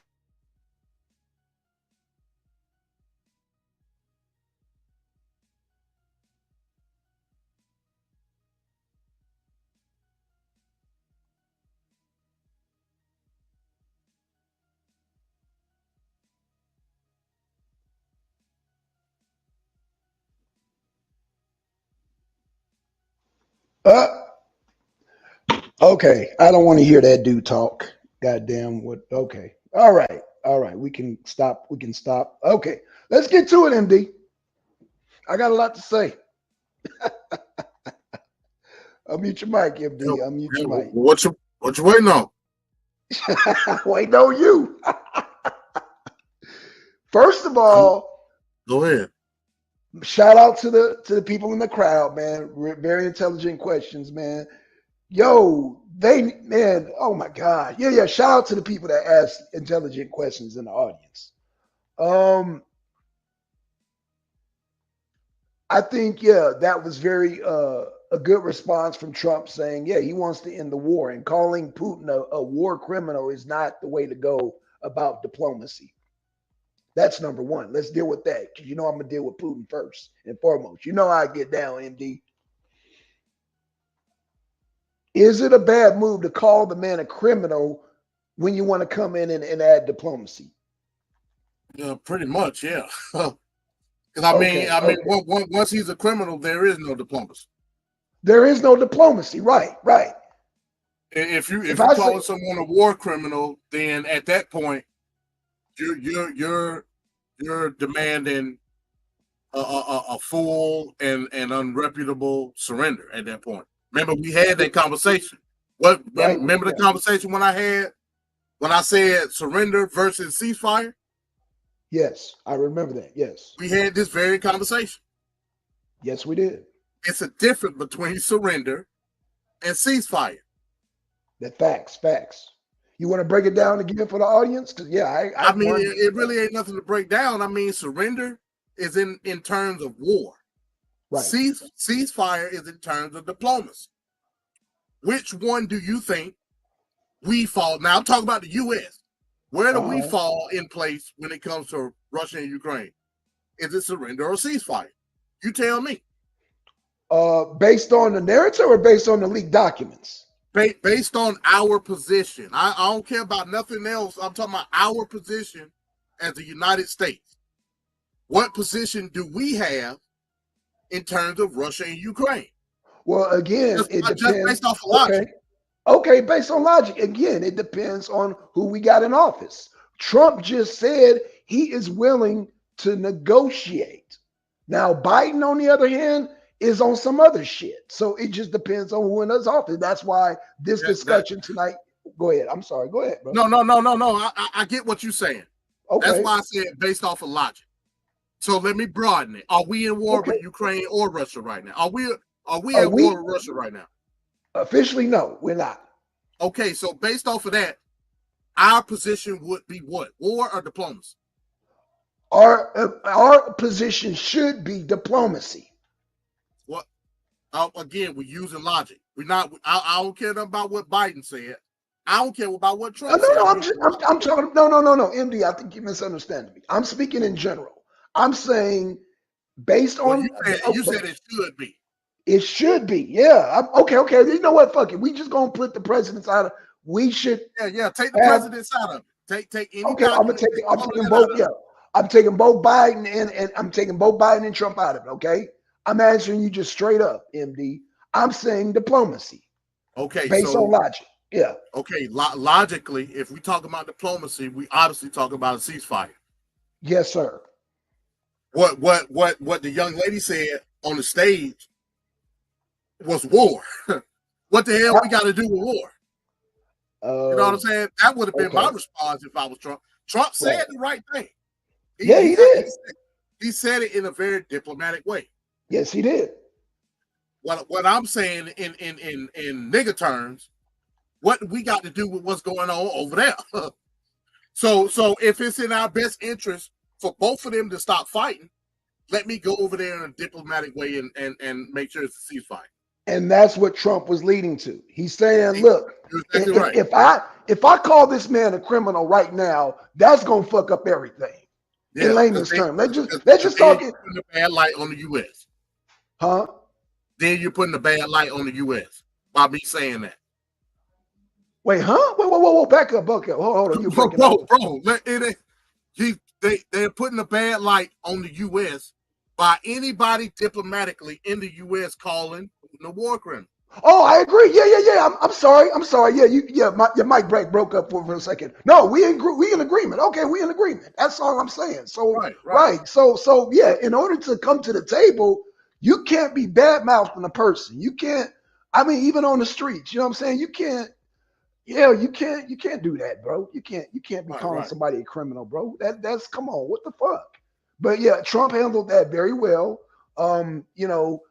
Okay, I don't want to hear that dude talk. Goddamn what? Okay, all right. We can stop. Okay, let's get to it, MD. I got a lot to say. Unmute your mic, MD. Unmute your mic. What you waiting on? Waiting on you. First of all, go ahead. Shout out to the people in the crowd, man. Very intelligent questions, man. Yo, oh my God. Yeah. Shout out to the people that ask intelligent questions in the audience. I think, that was very a good response from Trump saying, he wants to end the war, and calling Putin a war criminal is not the way to go about diplomacy. That's number one. Let's deal with that, because I'm going to deal with Putin first and foremost. You know how I get down, MD. Is it a bad move to call the man a criminal when you want to come in and add diplomacy? Yeah, pretty much, yeah. Because I mean, once he's a criminal, there is no diplomacy. There is no diplomacy, right? If you call someone a war criminal, then at that point, you're demanding a full and unreputable surrender at that point. Remember, we had that conversation. Remember the conversation when I said surrender versus ceasefire? Yes, I remember that. Yes. We had this very conversation. Yes, we did. It's a difference between surrender and ceasefire. That facts. You want to break it down again for the audience? Because I mean, it really ain't nothing to break down. I mean, surrender is in terms of war. Right. Ceasefire is in terms of diplomacy. Which one do you think we fall? Now I'm talking about the U.S. Where do we fall in place when it comes to Russia and Ukraine? Is it surrender or ceasefire? You tell me. Based on the narrative or based on the leaked documents? Based on our position. I don't care about nothing else. I'm talking about our position as the United States. What position do we have in terms of Russia and Ukraine? Well, again, it depends. Just based off of logic. Okay, based on logic. Again, it depends on who we got in office. Trump just said he is willing to negotiate. Now, Biden, on the other hand, is on some other shit. So it just depends on who in his office. That's why this discussion tonight. Go ahead. I'm sorry. Go ahead, bro. No. I get what you're saying. Okay. That's why I said based off of logic. So let me broaden it. Are we in war with Ukraine or Russia right now? Are we at war with Russia right now? Officially, no, we're not. Okay, so based off of that, our position would be what? War or diplomacy? Our position should be diplomacy. What? Again, we're using logic. We're not. I don't care about what Biden said. I don't care about what Trump said. I'm talking. No, MD. I think you misunderstand me. I'm speaking in general. I'm saying based on. You said it should be. It should be. Yeah. Okay. You know what? Fuck it. We just gonna put the presidents out of. we should. Yeah. Take the president's out of it. Take any. Okay, I'm taking both. Yeah, I'm taking both Biden and I'm taking both Biden and Trump out of it. Okay, I'm answering you just straight up, MD. I'm saying diplomacy. Okay, based on logic. Yeah. Okay, logically, if we talk about diplomacy, we obviously talk about a ceasefire. Yes, sir. What the young lady said on the stage was war. What the hell we got to do with war? You know what I'm saying? That would have been my response if I was Trump. Trump said the right thing. He did. He said it in a very diplomatic way. Yes, he did. What I'm saying in nigga terms, what we got to do with what's going on over there. So if it's in our best interest for both of them to stop fighting, let me go over there in a diplomatic way and make sure it's a ceasefire. And that's what Trump was leading to. He's saying, look, exactly if I call this man a criminal right now, that's gonna fuck up everything. In layman's terms. Let's just talk it. Putting a bad light on the US. Huh? Then you're putting a bad light on the US by me saying that. Wait, huh? Whoa, back up. Hold on. You bro. They're putting a bad light on the US by anybody diplomatically in the US calling the war criminal. Oh, I agree. Yeah. I'm sorry. Yeah, your mic broke up for a second. No, we in agreement. Okay, we in agreement. That's all I'm saying. So right. So yeah, in order to come to the table, you can't be bad mouthing a person. You can't. I mean, even on the streets, you know what I'm saying? You can't. Yeah, you can't do that, bro. You can't be calling somebody a criminal, bro. That's come on, what the fuck? But yeah, Trump handled that very well. You know,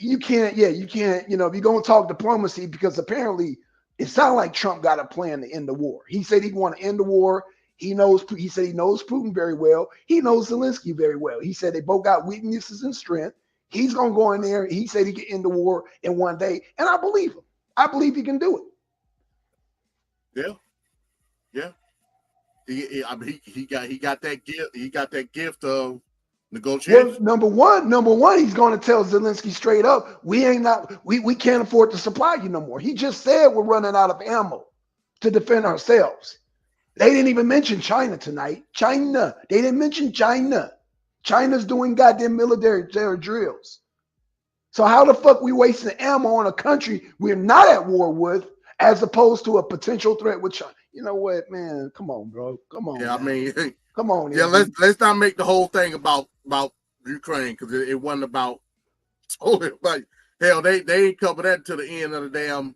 you can't, if you're gonna talk diplomacy, because apparently it sounded like Trump got a plan to end the war. He said he want to end the war. He said he knows Putin very well. He knows Zelensky very well. He said they both got weaknesses and strength. He's gonna go in there. He said he can end the war in one day, and I believe him. I believe he can do it. Yeah. He got that gift. He got that gift of negotiation. Well, number one, he's going to tell Zelensky straight up, we can't afford to supply you no more. He just said we're running out of ammo to defend ourselves. They didn't even mention China tonight. They didn't mention China. China's doing goddamn military drills. So how the fuck we wasting ammo on a country we're not at war with, as opposed to a potential threat with China? You know what, man? Come on, bro. Come on. Yeah, man. I mean, come on. Yeah, let's not make the whole thing about Ukraine, because it wasn't about. Hell, they ain't covered that until the end of the damn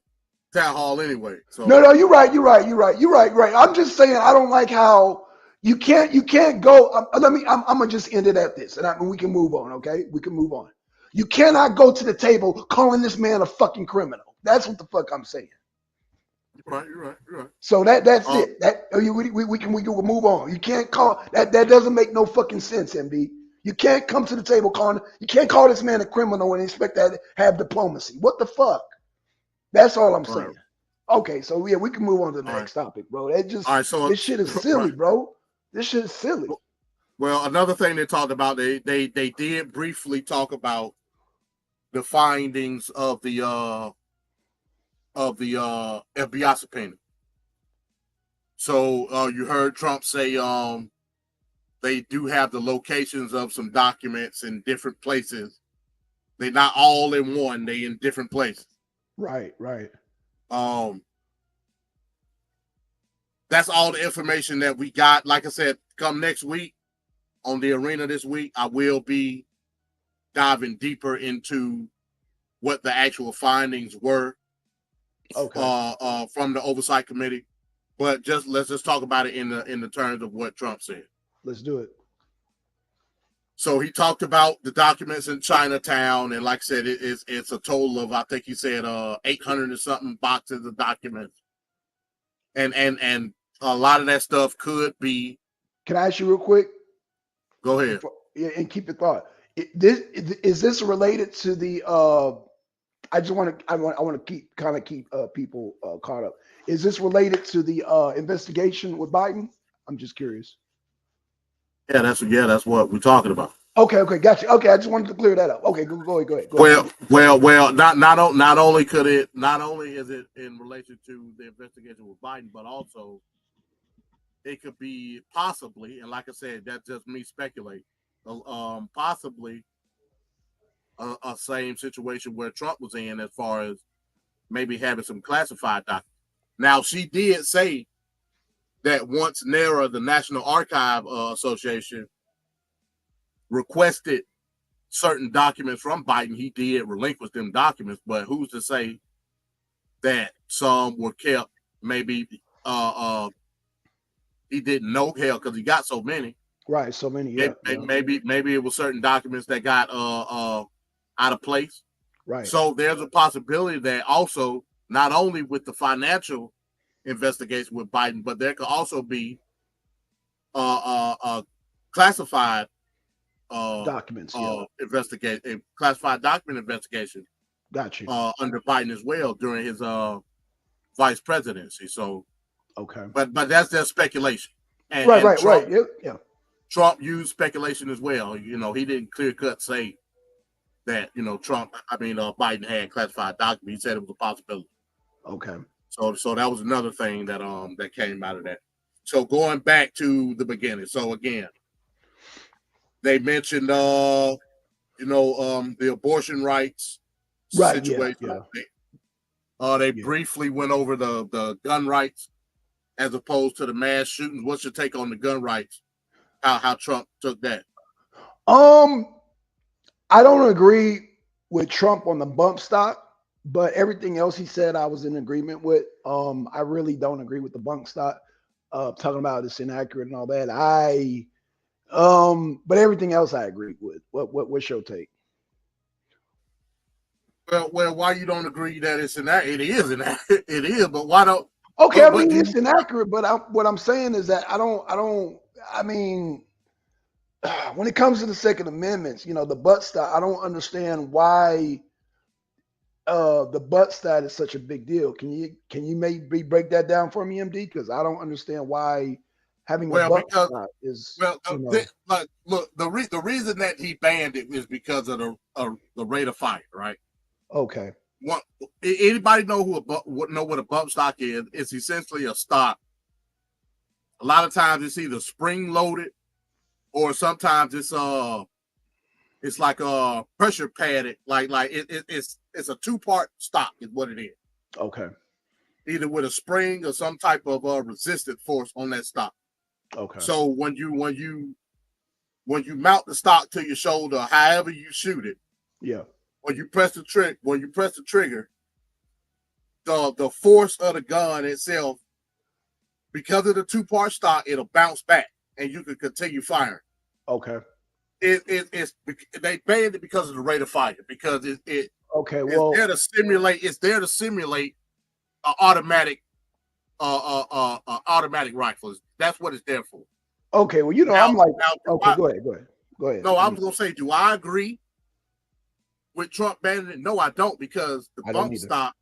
town hall anyway. So no, you're right. I'm just saying, I don't like how you can't go. I'm gonna just end it at this, and we can move on. Okay, we can move on. You cannot go to the table calling this man a fucking criminal. That's what the fuck I'm saying. You're right. So that's it. We can move on. You can't call that. That doesn't make no fucking sense, MD. You can't come to the table calling. You can't call this man a criminal and expect that to have diplomacy. What the fuck? That's all I'm saying. Okay, so yeah, we can move on to the next topic, bro. This shit is silly, bro. This shit is silly. Well, another thing they talked about, they did briefly talk about the findings of the FBI subpoena. So you heard Trump say they do have the locations of some documents in different places. They're not all in one, they in different places. Right. That's all the information that we got. Like I said, come next week on the arena this week, I will be diving deeper into what the actual findings were. From the oversight committee, but let's just talk about it in the terms of what Trump said. Let's do it. So he talked about the documents in Chinatown, and like I said, it's a total of, I think he said 800 and something boxes of documents, and a lot of that stuff could be. Can I ask you real quick? Go ahead. And keep your thought. Is this related to the? I want to keep people caught up. Is this related to the investigation with Biden? I'm just curious. Yeah, that's what we're talking about. Okay, got you. Okay, I just wanted to clear that up. Okay, go ahead. Well. Not only is it in relation to the investigation with Biden, but also it could be possibly, and like I said, that's just me speculating, possibly a same situation where Trump was in, as far as maybe having some classified documents. Now, she did say that once NARA, the National Archive Association, requested certain documents from Biden, he did relinquish them documents. But who's to say that some were kept? Maybe he didn't know, hell, because he got so many. Right, so many. Yeah. Maybe it was certain documents that got out of place. Right. So there's a possibility that also, not only with the financial investigation with Biden, but there could also be classified documents, investigation, classified document investigation. Got you. Under Biden as well during his vice presidency. So okay, but that's their speculation. And, right. Yeah. Trump used speculation as well. You know, he didn't clear cut say that Biden had classified documents. He said it was a possibility. Okay. So that was another thing that that came out of that. So going back to the beginning. So again, they mentioned the abortion rights situation. Yeah. They briefly went over the gun rights as opposed to the mass shootings. What's your take on the gun rights? How Trump took that? I don't agree with Trump on the bump stock, but everything else he said I was in agreement with. I really don't agree with the bump stock. Talking about it's inaccurate and all that. But everything else I agree with. What's your take? Well, why you don't agree that it's inaccurate? It is inaccurate. It is, but why don't? Okay, I mean it's inaccurate, but what I'm saying is that I mean, when it comes to the Second Amendment, the butt stop, I don't understand why the butt stop is such a big deal. Can you maybe break that down for me, MD? Because I don't understand why having a butt stop is. Well, look, the reason that he banned it is because of the rate of fire, right? Okay. Anybody know what a bump stock is? It's essentially a stock. A lot of times it's either spring loaded, or sometimes it's like a pressure padded. Like it's a 2-part stock is what it is. Okay. Either with a spring or some type of resistant force on that stock. Okay. So when you mount the stock to your shoulder, however you shoot it, yeah. When you press the trigger, the force of the gun itself, because of the 2-part stock, it'll bounce back and you can continue firing. Okay. It's they banned it because of the rate of fire, because okay. It's there to simulate an automatic rifle. That's what it's there for. Okay. Well, I'm like, okay. Go ahead. No, I was gonna say, do I agree with Trump banning it? No, I don't, because the bump stock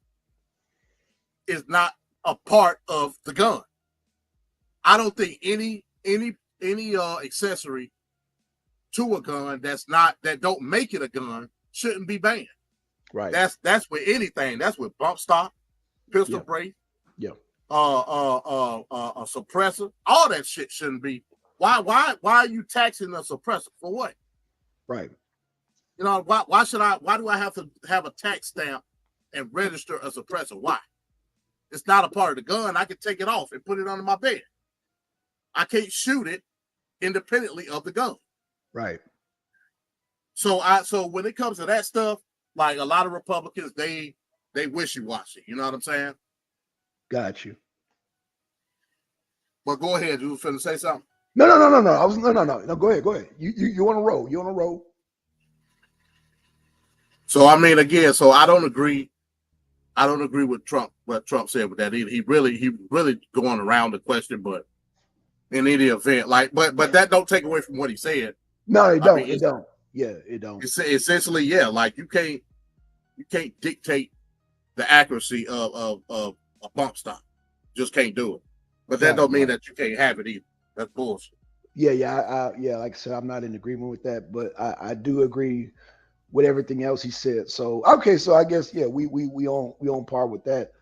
is not a part of the gun. I don't think any accessory to a gun that don't make it a gun shouldn't be banned. Right. That's with anything. That's with bump stock, pistol brace, a suppressor. All that shit shouldn't be. Why are you taxing a suppressor for what? Right. Why do I have to have a tax stamp and register a suppressor? Why? It's not a part of the gun. I can take it off and put it under my bed. I can't shoot it independently of the gun. Right. So when it comes to that stuff, like a lot of Republicans, they wishy-washy. You know what I'm saying? Got you. But go ahead. You were finna say something? No. I was no. Go ahead. You on a roll. You on a roll. So I mean, again, so I don't agree with Trump, what Trump said with that either. He really going around the question, but in any event, but that don't take away from what he said. No, it don't. It don't. Yeah, it don't. It's essentially, yeah, like you can't dictate the accuracy of a bump stock. Just can't do it. But that don't mean that you can't have it either. That's bullshit. Yeah. Like I said, I'm not in agreement with that, but I do agree with everything else he said. So okay, so I guess we on par with that.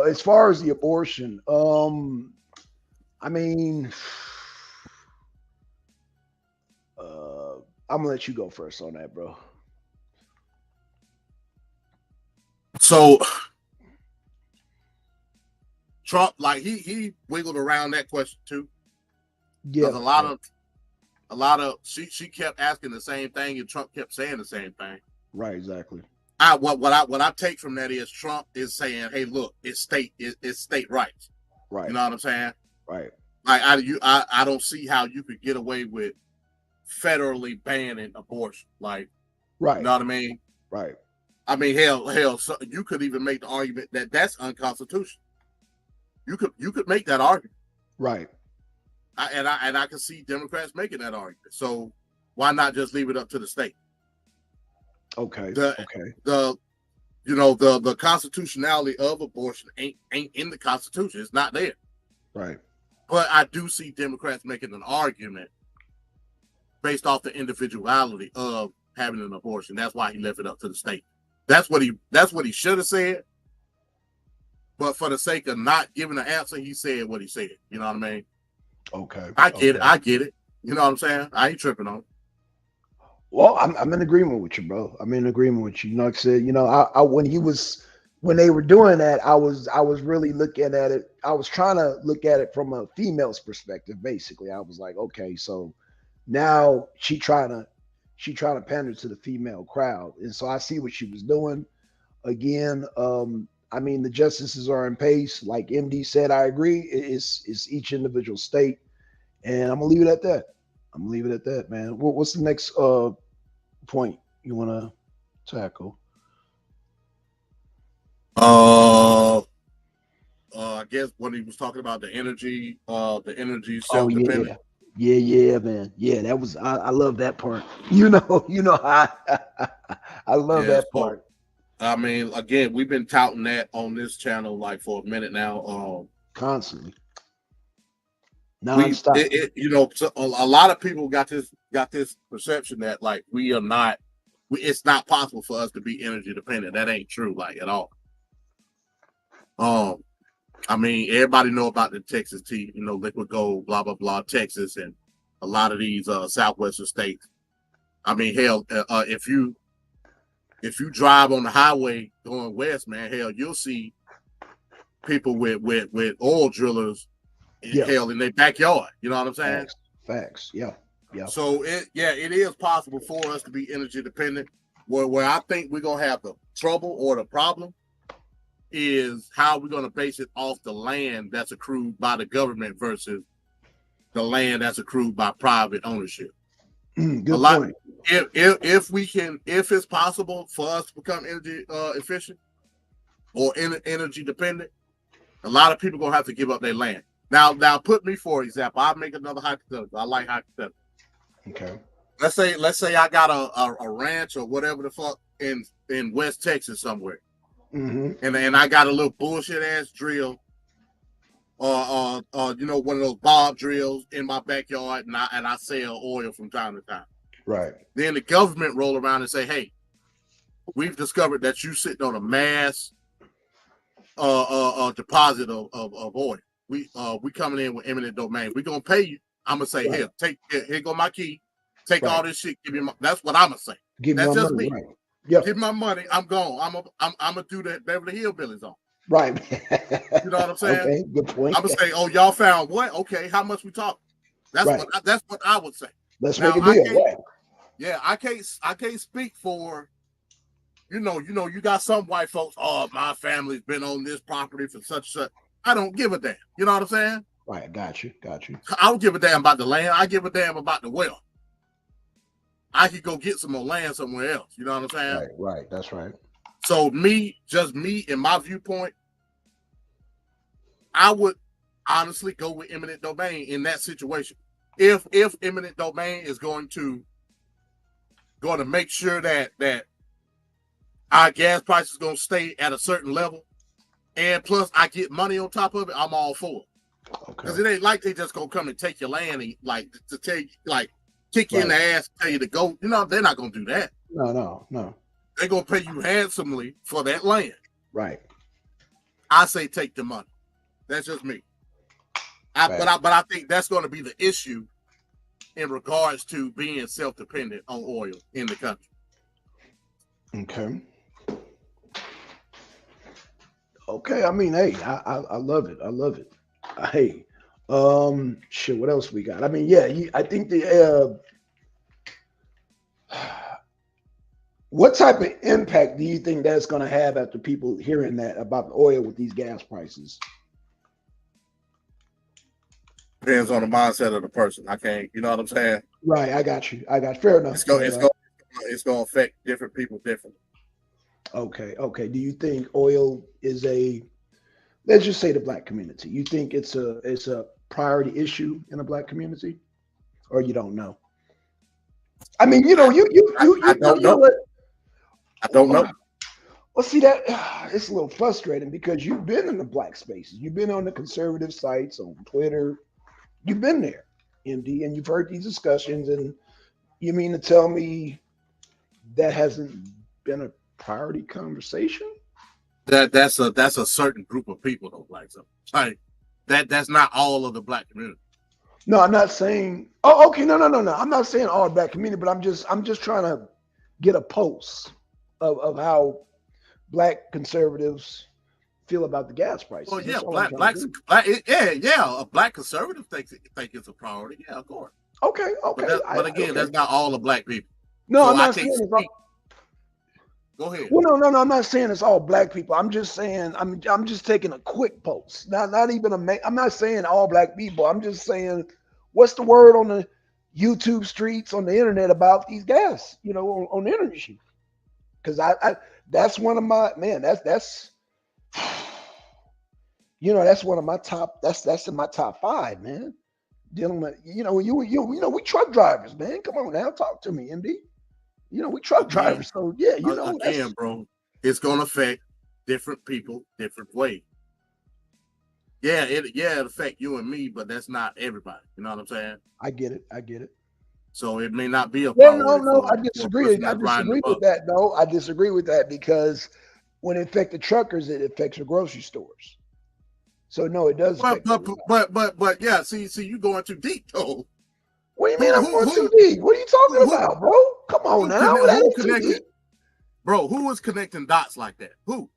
As far as the abortion, I mean, I'm gonna let you go first on that, bro. So Trump, like he wiggled around that question too. Yeah, because a lot of she kept asking the same thing and Trump kept saying the same thing. Right, exactly. What I take from that is Trump is saying, hey, look, it's state rights. Right. You know what I'm saying? Right. Like I don't see how you could get away with federally banning abortion. Like, right. You know what I mean? Right. I mean, hell, so you could even make the argument that that's unconstitutional. You could make that argument. Right. I can see Democrats making that argument. So why not just leave it up to the state? Okay. The constitutionality of abortion ain't in the Constitution. It's not there. Right. But I do see Democrats making an argument based off the individuality of having an abortion. That's why he left it up to the state. That's what he should have said. But for the sake of not giving an answer, he said what he said. You know what I mean? Okay. I get it. You know what I'm saying? I ain't tripping on it. Well, I'm in agreement with you, bro. I'm in agreement with you. You know, like I said, I when they were doing that, I was really looking at it. I was trying to look at it from a female's perspective, basically. I was like, okay, so now she trying to pander to the female crowd. And so I see what she was doing. Again, I mean, the justices are in pace. Like MD said, I agree. It's each individual state. And I'm gonna leave it at that. Man. What's the next point you want to tackle? I guess when he was talking about the energy self-dependent. Yeah, man. Yeah, that was I love that part. You know, I love that part. I mean, again, we've been touting that on this channel like for a minute now. Constantly. Non-stop. A lot of people got this perception that like it's not possible for us to be energy dependent. That ain't true, like at all. I mean, everybody know about the Texas tea, liquid gold, blah blah blah, Texas, and a lot of these southwestern states. I mean, hell, if you drive on the highway going west, man, hell, you'll see people with oil drillers in their backyard. You know what I'm saying? Facts. Yeah. So it is possible for us to be energy dependent. Where I think we're gonna have the trouble or the problem is how we're gonna base it off the land that's accrued by the government versus the land that's accrued by private ownership. Good point. If it's possible for us to become energy efficient or energy dependent, a lot of people gonna have to give up their land. Now put me for example. I'll make another hypothetical. I like hypothetical. Okay. Let's say I got a ranch or whatever the fuck in West Texas somewhere, and I got a little bullshit ass drill, one of those bob drills in my backyard, and I sell oil from time to time. Right. Then the government roll around and say, "Hey, we've discovered that you sitting on a mass deposit of oil. We coming in with eminent domain. We're gonna pay you." I'm gonna say, "Here, here go my key. Take all this shit. Give me that's what I'm gonna say. That's just me. Right. Yep. Give me my money. I'm gone. I'm gonna do the Beverly Hillbillies on. Right. You know what I'm saying? Okay. Good point. I'm gonna say, "Oh, y'all found what? Okay, how much we talking?" That's what I would say. Let's make a deal. Right. Yeah, I can't speak for. You got some white folks. Oh, my family's been on this property for such. I don't give a damn. You know what I'm saying? Right. Got you. I don't give a damn about the land. I give a damn about the wealth. I could go get some more land somewhere else. You know what I'm saying? Right. That's right. So just me, in my viewpoint, I would honestly go with eminent domain in that situation. If eminent domain is going to make sure that our gas price is going to stay at a certain level, and plus I get money on top of it, I'm all for it. Because it ain't like they just gonna come and take your land and kick you in the ass, tell you to go. You know, they're not gonna do that. No. They're gonna pay you handsomely for that land. Right. I say take the money. That's just me. But I think that's going to be the issue in regards to being self-dependent on oil in the country. Okay. Okay. I mean, hey, I love it. I love it. Hey, shit. What else we got? I mean, yeah. I think what type of impact do you think that's going to have after people hearing that about the oil with these gas prices? Depends on the mindset of the person. I can't, you know what I'm saying? Right. I got you. Fair enough. It's going to affect different people differently. Okay. Do you think oil is let's just say the black community? You think it's a priority issue in the black community, or you don't know? I mean, you know, I don't know. I don't know. Well, see, that it's a little frustrating because you've been in the black spaces. You've been on the conservative sites on Twitter. You've been there, MD, and you've heard these discussions. And you mean to tell me that hasn't been a priority conversation? That's a certain group of people though, like so. Like that's not all of the black community. No, I'm not saying. Oh, okay, no. I'm not saying all black community, but I'm just trying to get a pulse of how black conservatives feel about the gas prices. Well, yeah, a black conservative think it's a priority. Yeah, of course. Okay. But again, that's not all the black people. No, so I'm not saying it's all. Go ahead. Well, no. I'm not saying it's all black people. I'm just saying I'm just taking a quick pulse. Not even I'm not saying all black people. I'm just saying what's the word on the YouTube streets on the internet about these gas? You know, on the internet. Because I that's one of my that's you know, that's one of my top. That's in my top 5, man. Dealing with you know we truck drivers, man. Come on now, talk to me, MD. You know, we truck drivers, so yeah, you know. Again, bro, it's gonna affect different people different ways. Yeah, it affect you and me, but that's not everybody. You know what I'm saying? I get it. So it may not be a priority. No, I disagree. I disagree with that. No, I disagree with that because when it affects the truckers, it affects the grocery stores. So no, it does. But yeah, see, you going too deep though. What do you mean I'm going too deep? What are you talking about, bro? Come on now. Who connected? Bro, who was connecting dots like that? Who?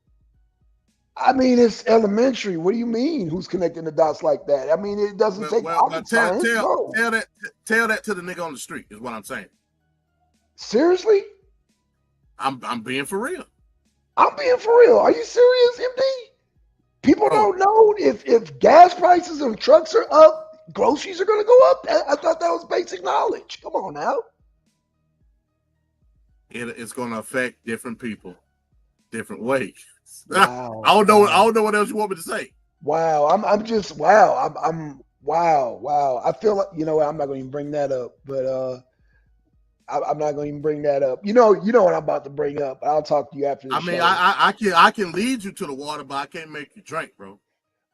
I mean, it's elementary. What do you mean? Who's connecting the dots like that? I mean, it doesn't take rocket science. Tell that to the nigga on the street is what I'm saying. Seriously? I'm being for real. I'm being for real. Are you serious, MD? People don't know if gas prices and trucks are up, groceries are going to go up. I thought that was basic knowledge. Come on now. It's going to affect different people, different ways. Wow. I don't know what else you want me to say. Wow. I'm just wow. I'm wow. I feel like I'm not going to even bring that up, but I'm not going to even bring that up. You know what I'm about to bring up. I'll talk to you after the show. I can lead you to the water, but I can't make you drink, bro.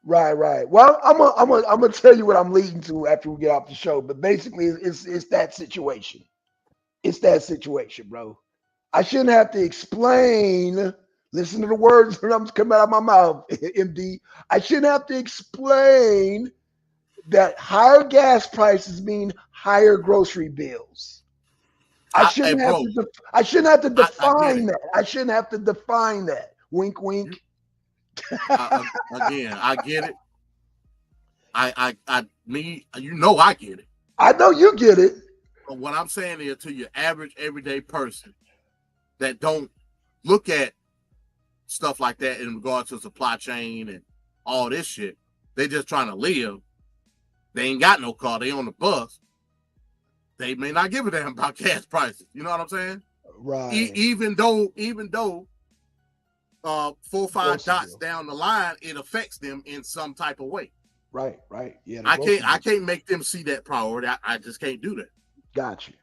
Right. Well, I'm gonna tell you what I'm leading to after we get off the show. But basically, it's that situation. It's that situation, bro. I shouldn't have to explain. Listen to the words that I'm coming out of my mouth, MD. I shouldn't have to explain that higher gas prices mean higher grocery bills. I shouldn't have to define that. I shouldn't have to define that. Wink, wink. Again, I get it. I get it. I know you get it. But what I'm saying is to your average everyday person that don't look at stuff like that in regards to supply chain and all this shit, they just trying to live. They ain't got no car. They on the bus. They may not give a damn about gas prices. You know what I'm saying? Right. Even though 4 or 5 dots down the line, it affects them in some type of way. Right. Yeah. I can't make them see that priority. I just can't do that. Gotcha.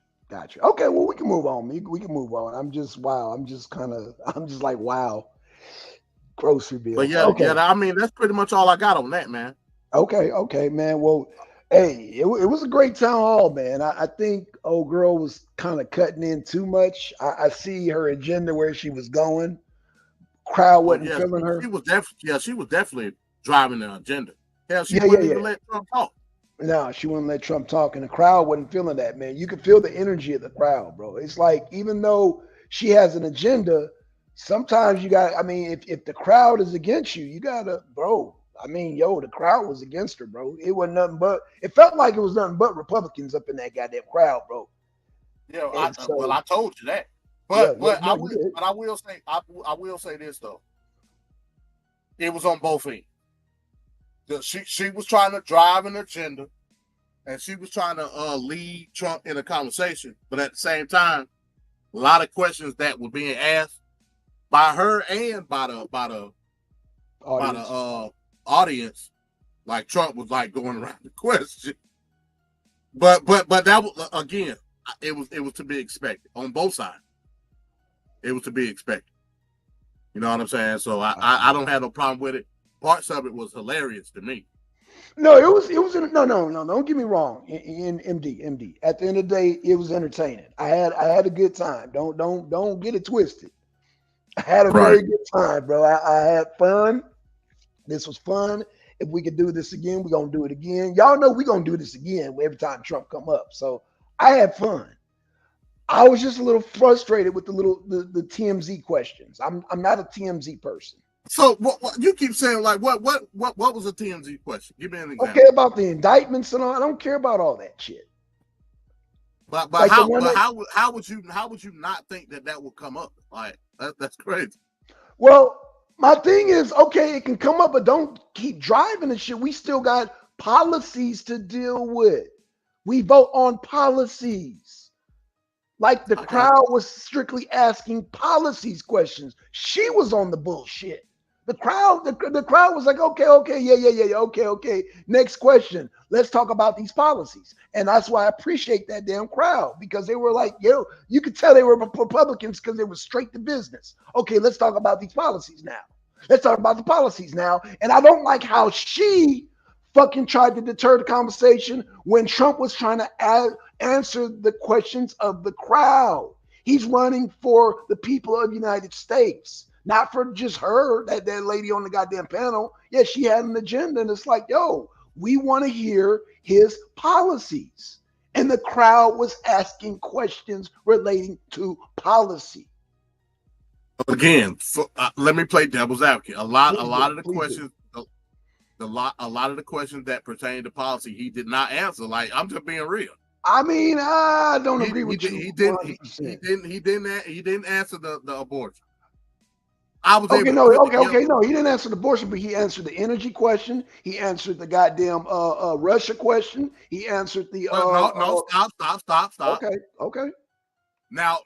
Okay, well, we can move on. We can move on. I'm just like, wow. Grocery bill. But yeah, I mean, that's pretty much all I got on that, man. Okay, man. Well, hey, it was a great town hall, man. I think old girl was kind of cutting in too much. I see her agenda where she was going. Crowd Oh wasn't yeah, feeling her. she was definitely driving the agenda. Hell, she Yeah, wouldn't yeah. even let Trump talk. No, she wouldn't let Trump talk, and the crowd wasn't feeling that, man. You could feel the energy of the crowd, bro. It's like even though she has an agenda, sometimes you got. I mean, if the crowd is against you, you gotta, bro. I mean, yo, the crowd was against her, bro. It wasn't nothing but. It felt like it was nothing but Republicans up in that goddamn crowd, bro. Yeah, And well, I told you that. yeah, But no, you did. I will say this though. It was on both ends. She was trying to drive an agenda, and she was trying to lead Trump in a conversation. But at the same time, a lot of questions that were being asked by her and by the audience, like Trump was like going around the question. But that was again, it was to be expected on both sides. It was to be expected. You know what I'm saying? So I don't have no problem with it. Parts of it was hilarious to me. No, it was no. Don't get me wrong. In MD. At the end of the day, it was entertaining. I had a good time. Don't get it twisted. I had a very good time, bro. I had fun. This was fun. If we could do this again, we're gonna do it again. Y'all know we're gonna do this again every time Trump come up. So I had fun. I was just a little frustrated with the TMZ questions. I'm not a TMZ person. So what you keep saying, like what was a TMZ question? Give me an example. Okay, about the indictments and all. I don't care about all that shit. But Like how would you not think that would come up? Like that's crazy. Well, my thing is, okay, it can come up, but don't keep driving and shit. We still got policies to deal with. We vote on policies. Like the crowd was strictly asking policies questions. She was on the bullshit. The crowd was like, okay, yeah, okay. Next question. Let's talk about these policies. And that's why I appreciate that damn crowd, because they were like, yo, you could tell they were Republicans because they were straight to business. Okay, let's talk about these policies now. Let's talk about the policies now. And I don't like how she fucking tried to deter the conversation when Trump was trying to answer the questions of the crowd. He's running for the people of the United States, not for just her, that lady on the goddamn panel. Yeah, she had an agenda, and it's like, yo, we want to hear his policies. And the crowd was asking questions relating to policy. Again, let me play devil's advocate. A lot of the questions. A lot of the questions that pertain to policy, he did not answer. Like, I'm just being real. I mean, I don't agree with you. He didn't answer the abortion. I was okay. able No, to okay. No, he didn't answer the abortion, but he answered the energy question. He answered the goddamn Russia question. He answered the stop. Okay. Now,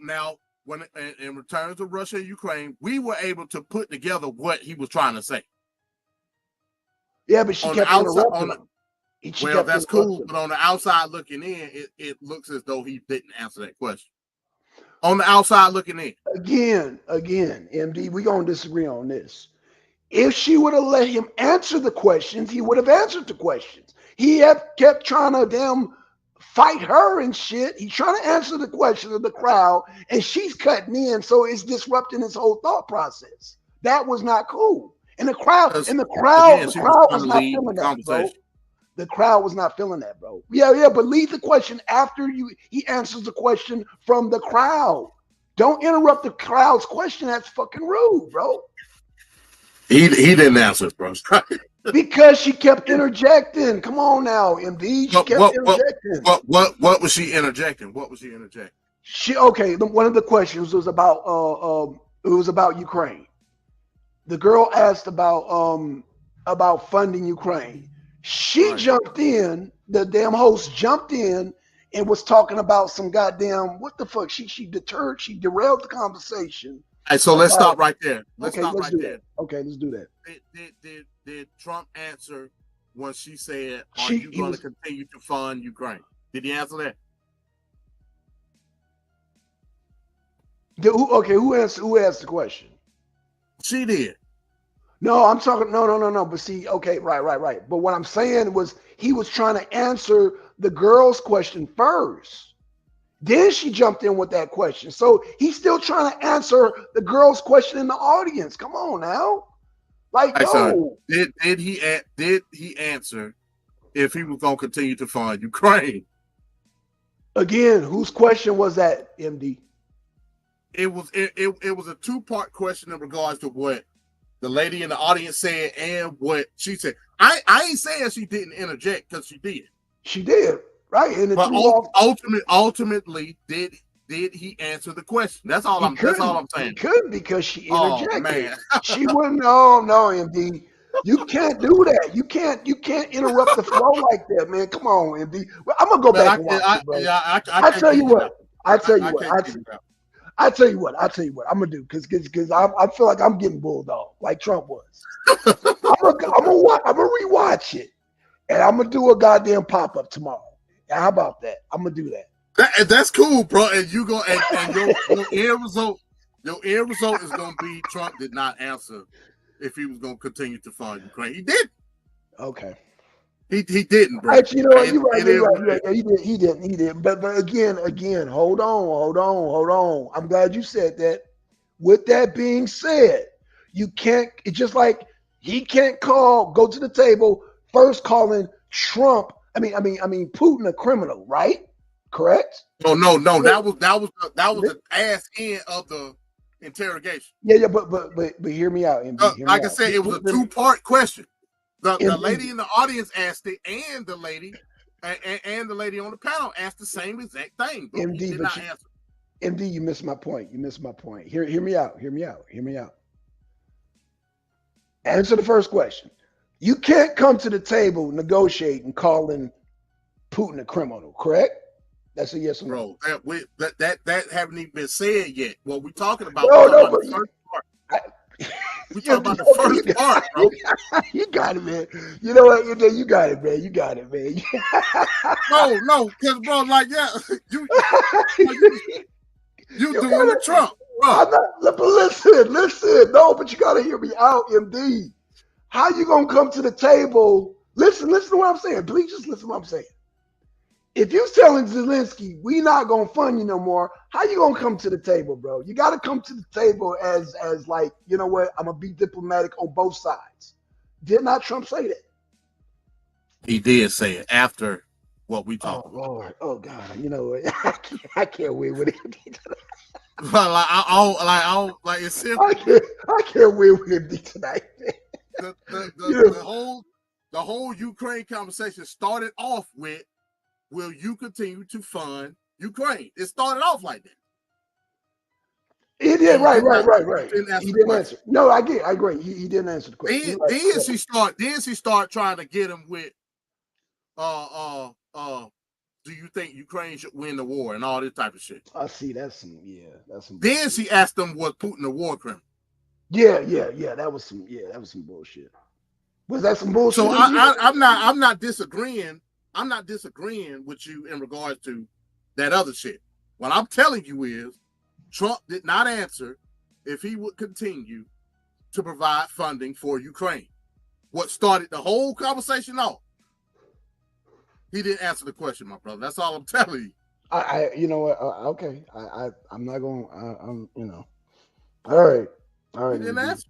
when in return to Russia and Ukraine, we were able to put together what he was trying to say. Yeah, but she kept interrupting him. Well, that's cool, but on the outside looking in, it looks as though he didn't answer that question. On the outside looking in. Again, MD, we're going to disagree on this. If she would have let him answer the questions, he would have answered the questions. He kept trying to damn fight her and shit. He's trying to answer the questions of the crowd, and she's cutting in, so it's disrupting his whole thought process. That was not cool. And the crowd was not feeling that, bro. The crowd was not feeling that, bro. Yeah, but leave the question after he answers the question from the crowd. Don't interrupt the crowd's question. That's fucking rude, bro. He didn't answer, bro. Because she kept interjecting. Come on now, MD. She kept interjecting. What was she interjecting? One of the questions was about Ukraine. The girl asked about funding Ukraine. She jumped in, the damn host jumped in and was talking about some goddamn, what the fuck? She derailed the conversation. Hey, so let's stop right there. Okay, let's do that. Did Trump answer when she said, are you going to continue to fund Ukraine? Did he answer that? Who asked the question? She did. No, I'm talking. No. But see, okay, right. But what I'm saying was he was trying to answer the girl's question first. Then she jumped in with that question. So he's still trying to answer the girl's question in the audience. Come on now. Like, Hey, son, no. did he answer if he was going to continue to fund Ukraine? Again, whose question was that, MD? It was a two-part question in regards to what the lady in the audience said and what she said. I ain't saying she didn't interject, because she did. She did, right? And but ultimately, did he answer the question? That's all I'm saying. He couldn't, because she interjected. Oh, man. She wouldn't. No, MD. You can't do that. You can't interrupt the flow like that, man. Come on, MD. Well, I'm gonna go back and watch it, bro. I tell you what. I tell you what. I'm gonna do, because I feel like I'm getting bulldog like Trump was. I'm gonna rewatch it, and I'm gonna do a goddamn pop up tomorrow. How about that? I'm gonna do that. That's cool, bro. And you go and your end result is gonna be Trump did not answer if he was gonna continue to fund Ukraine. He did. Okay. He didn't, bro. Actually, you know what? You're right. Yeah, he didn't. But again, hold on. I'm glad you said that. With that being said, you can't. It's just like he can't go to the table first calling Trump. I mean Putin a criminal, right? Correct? No. That was the ass end of the interrogation. Yeah. But hear me out, MD. Like I said, it was a two-part question. The lady in the audience asked it, and the lady on the panel asked the same exact thing. But MD, did not answer. MD, you missed my point. Hear me out. Answer the first question. You can't come to the table negotiating calling Putin a criminal, correct? That's a yes or no. Bro, that haven't even been said yet. What we talking about? No, the first part. We talking about the first part, bro. You got it, man. You know what? You got it, man. No, because bro, like you doing the Trump, bro. I'm not, but listen. No, but you gotta hear me out, MD. How you gonna come to the table? Listen to what I'm saying. Please just listen to what I'm saying. If you're telling Zelensky, we not gonna fund you no more, how you gonna come to the table, bro? You gotta come to the table as like, you know what? I'm gonna be diplomatic on both sides. Did not Trump say that? He did say it after what we talked about. Lord, oh God, you know what? I can't win with him. Like it's simple. I can't win with him tonight. The whole Ukraine conversation started off with, will you continue to fund Ukraine? It started off like that. He did, right. He didn't answer. No, I agree. He didn't answer the question. Then she start trying to get him with, do you think Ukraine should win the war and all this type of shit? I see. That's some. Then she asked him, was Putin a war criminal? Yeah. That was some bullshit. Was that some bullshit? So I'm not disagreeing. I'm not disagreeing with you in regards to that other shit. What I'm telling you is Trump did not answer if he would continue to provide funding for Ukraine. What started the whole conversation off, he didn't answer the question, my brother. That's all I'm telling you. I you know what? Okay. I'm not going. All right. He didn't answer.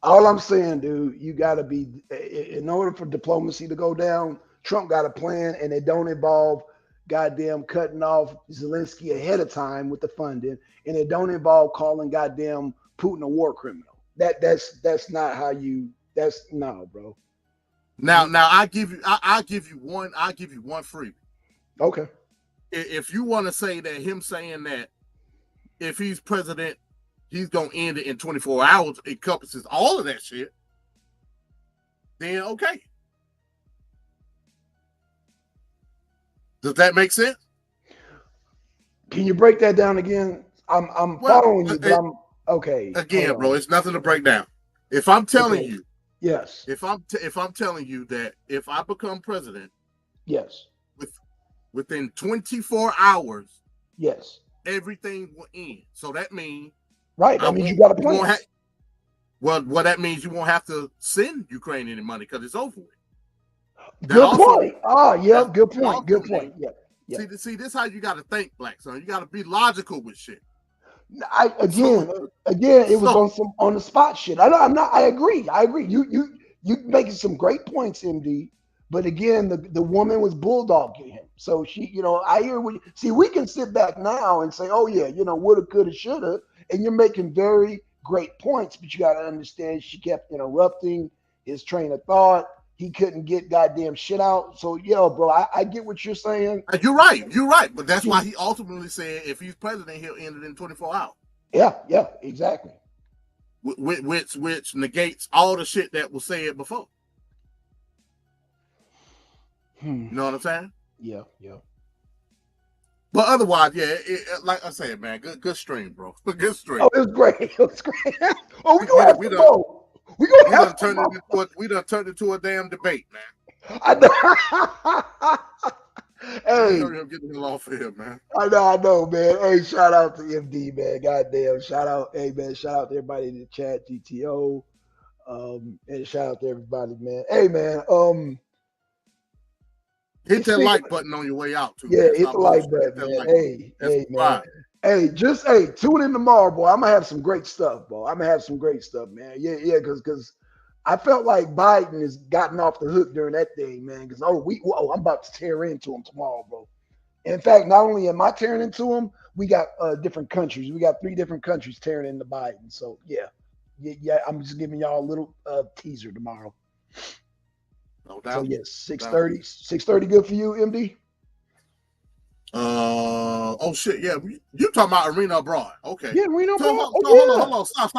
All I'm saying, dude, you got to be, in order for diplomacy to go down, Trump got a plan, and it don't involve goddamn cutting off Zelensky ahead of time with the funding, and it don't involve calling goddamn Putin a war criminal. That's not how you. That's no, bro. Now I give you one freebie. Okay. If you want to say that him saying that if he's president, he's gonna end it in 24 hours, encompasses all of that shit, then okay. Does that make sense? Can you break that down again? I'm following you, but I'm okay. Again, bro, it's nothing to break down. If I'm telling you, yes. If I'm telling you that if I become president, yes, within 24 hours, yes, everything will end. So that means right. That means you got a plan. Well, that means you won't have to send Ukraine any money because it's over with. Good point. Yeah, good point. Good point. Yeah. See, this is how you got to think, Blackson. You got to be logical with shit. Again, it was on the spot shit. I agree. You making some great points, MD. But again, the woman was bulldogging him. So she, I hear we can sit back now and say, oh yeah, woulda, coulda, shoulda, and you're making very great points, but you got to understand she kept interrupting his train of thought. He couldn't get goddamn shit out. So, bro, I get what you're saying. You're right. But that's why he ultimately said if he's president, he'll end it in 24 hours. Yeah, exactly. Which negates all the shit that was said before. You know what I'm saying? Yeah. But otherwise, like I said, man, good stream, bro. Good stream. Oh, it was great. Oh, we done turned into a damn debate, man. I know. Hey, I'm getting a off here, man. I know, man. Hey, shout out to MD, man. Goddamn, shout out to everybody in the chat, GTO, and shout out to everybody, man. Hey, man, hit that like button on your way out, too. Yeah, man. hit the like button, man. Hey, man. Hey, tune in tomorrow, boy. I'm gonna have some great stuff, bro. Man. Yeah, because I felt like Biden has gotten off the hook during that thing, man. Because I'm about to tear into him tomorrow, bro. In fact, not only am I tearing into him, we got different countries. We got 3 different countries tearing into Biden. So yeah. I'm just giving y'all a little teaser tomorrow. No doubt. So yes, 6:30. 6:30 good for you, MD? Oh shit, yeah. You talking about Arena Abroad? Okay. Yeah, Arena Abroad. Hold on. Stop.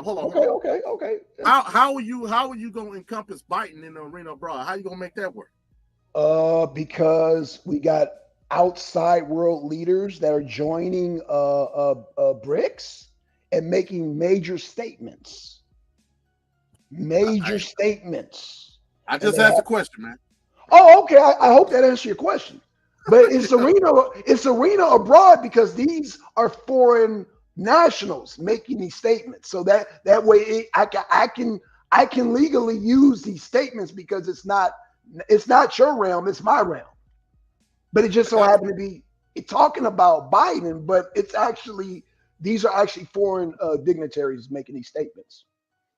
Hold on. Okay. How are you gonna encompass Biden in the Arena Abroad? How you gonna make that work? Because we got outside world leaders that are joining BRICS and making major statements. Statements. I just asked a question, man. Oh, okay. I hope that answers your question. But it's arena abroad because these are foreign nationals making these statements. So that way I can legally use these statements because it's not your realm, it's my realm. But it just so happened to be talking about Biden, but these are actually foreign dignitaries making these statements.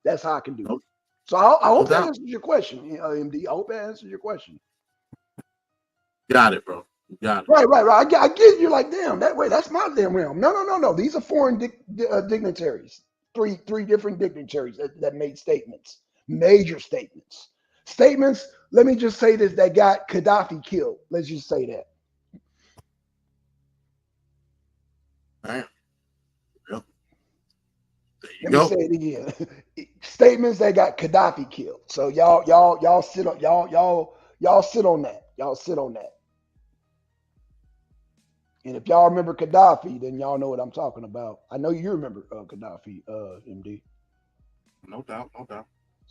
That's how I can do it. So I hope that answers your question, MD. I hope that answers your question. Got it, bro. Got it. Right. I get you're like, damn, that way, that's my damn realm. No. These are foreign dignitaries. Three different dignitaries that made statements, major statements. Statements, let me just say this, that got Gaddafi killed. Let's just say that. Damn. Yep. Let me say it again. Statements that got Gaddafi killed. So y'all sit on that. Y'all sit on that. And if y'all remember Gaddafi, then y'all know what I'm talking about. I know you remember Gaddafi, MD. No doubt.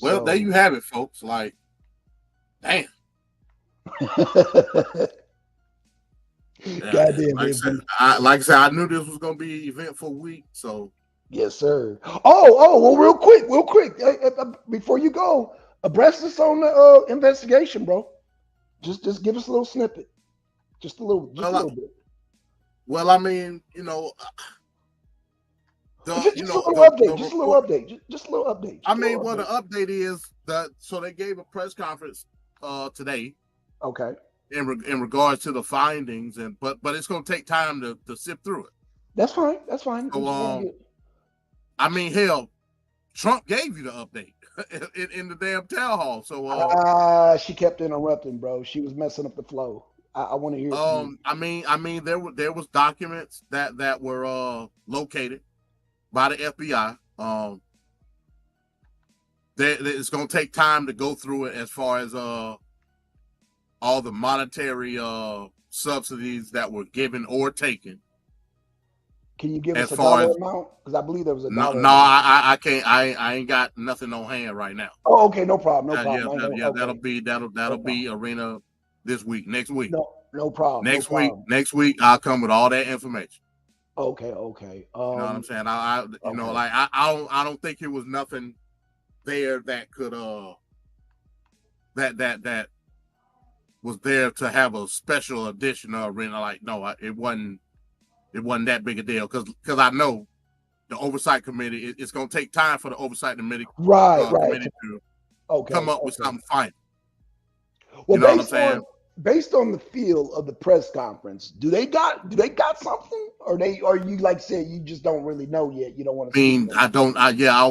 Well, there you have it, folks. Like, damn. Goddamn, like I said, I knew this was gonna be an eventful week. So yes, sir. Oh, well, real quick, before you go, abreast us on the investigation, bro. Just give us a little snippet, just a little bit. Well, I mean, just a little update. I mean, the update is that they gave a press conference today. Okay. In regards to the findings, but it's going to take time to sift through it. That's fine. So, I mean, hell, Trump gave you the update in the damn town hall. So she kept interrupting, bro. She was messing up the flow. I want to hear. I mean, there was documents that were located by the FBI. It's going to take time to go through it as far as all the monetary subsidies that were given or taken. Can you give us a dollar amount? Because I believe there was a dollar. No, I can't. I ain't got nothing on hand right now. Oh, okay, no problem. That'll be Arena this week. Next week. No problem. Next week I'll come with all that information. Okay. You know what I'm saying? I don't think it was nothing there that could that was there to have a special edition of arena. Like, no, it wasn't that big a deal because I know the oversight committee. It's going to take time for the oversight committee, committee to come up with something final. Well, you know what I'm saying? Based on the feel of the press conference, do they got something, or you like said you just don't really know yet? You don't want to. I don't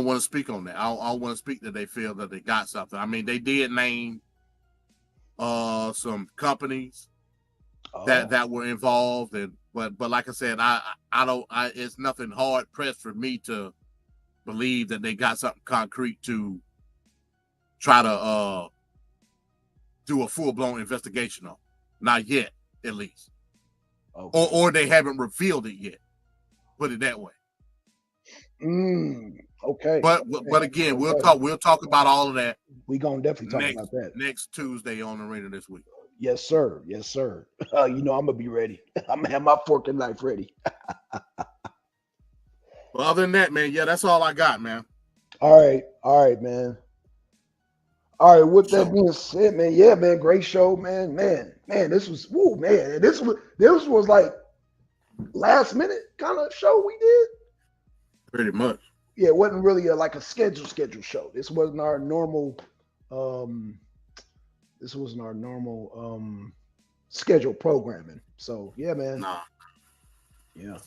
want to speak on that. I want to speak that they feel that they got something. I mean, they did name some companies that were involved, but like I said, I don't. It's nothing hard pressed for me to believe that they got something concrete to try to do a full-blown investigation on. Not yet, at least. Okay. Or they haven't revealed it yet. Put it that way. Okay. But again, we'll talk about all of that. We're gonna definitely talk about that next Tuesday on Arena this week. Yes, sir. Yes, sir. I'm gonna be ready. I'm gonna have my fork and knife ready. Well, other than that, man, that's all I got, man. All right, man. All right, with that being said, man, great show, man, this was, this was like last minute kind of show we did. Pretty much. Yeah, it wasn't really like a scheduled show. This wasn't our normal, scheduled programming. So yeah, man. Nah. Yeah.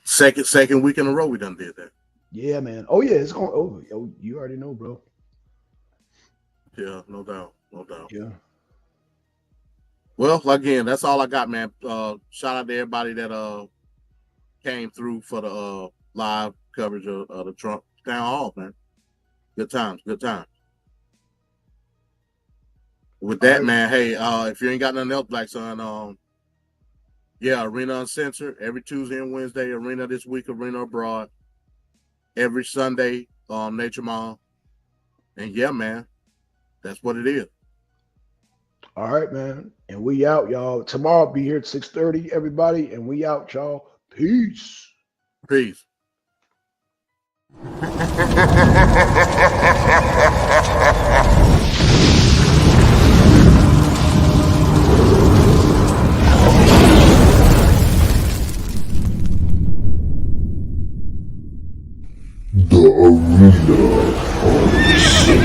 Second week in a row we done did that. Yeah, man. Oh yeah, it's going. Oh, you already know, bro. Yeah, no doubt. Yeah. Well, again, that's all I got, man. Shout out to everybody that came through for the live coverage of the Trump Town Hall, man. Good times. With that, man, hey, if you ain't got nothing else, Blackson, Arena Uncensored every Tuesday and Wednesday, Arena this week, Arena Abroad. Every Sunday, Nature Mall. And yeah, man. That's what it is. All right, man. And we out, y'all. Tomorrow I'll be here at 6:30, everybody. And we out, y'all. Peace. Peace. The Arena Uncensored.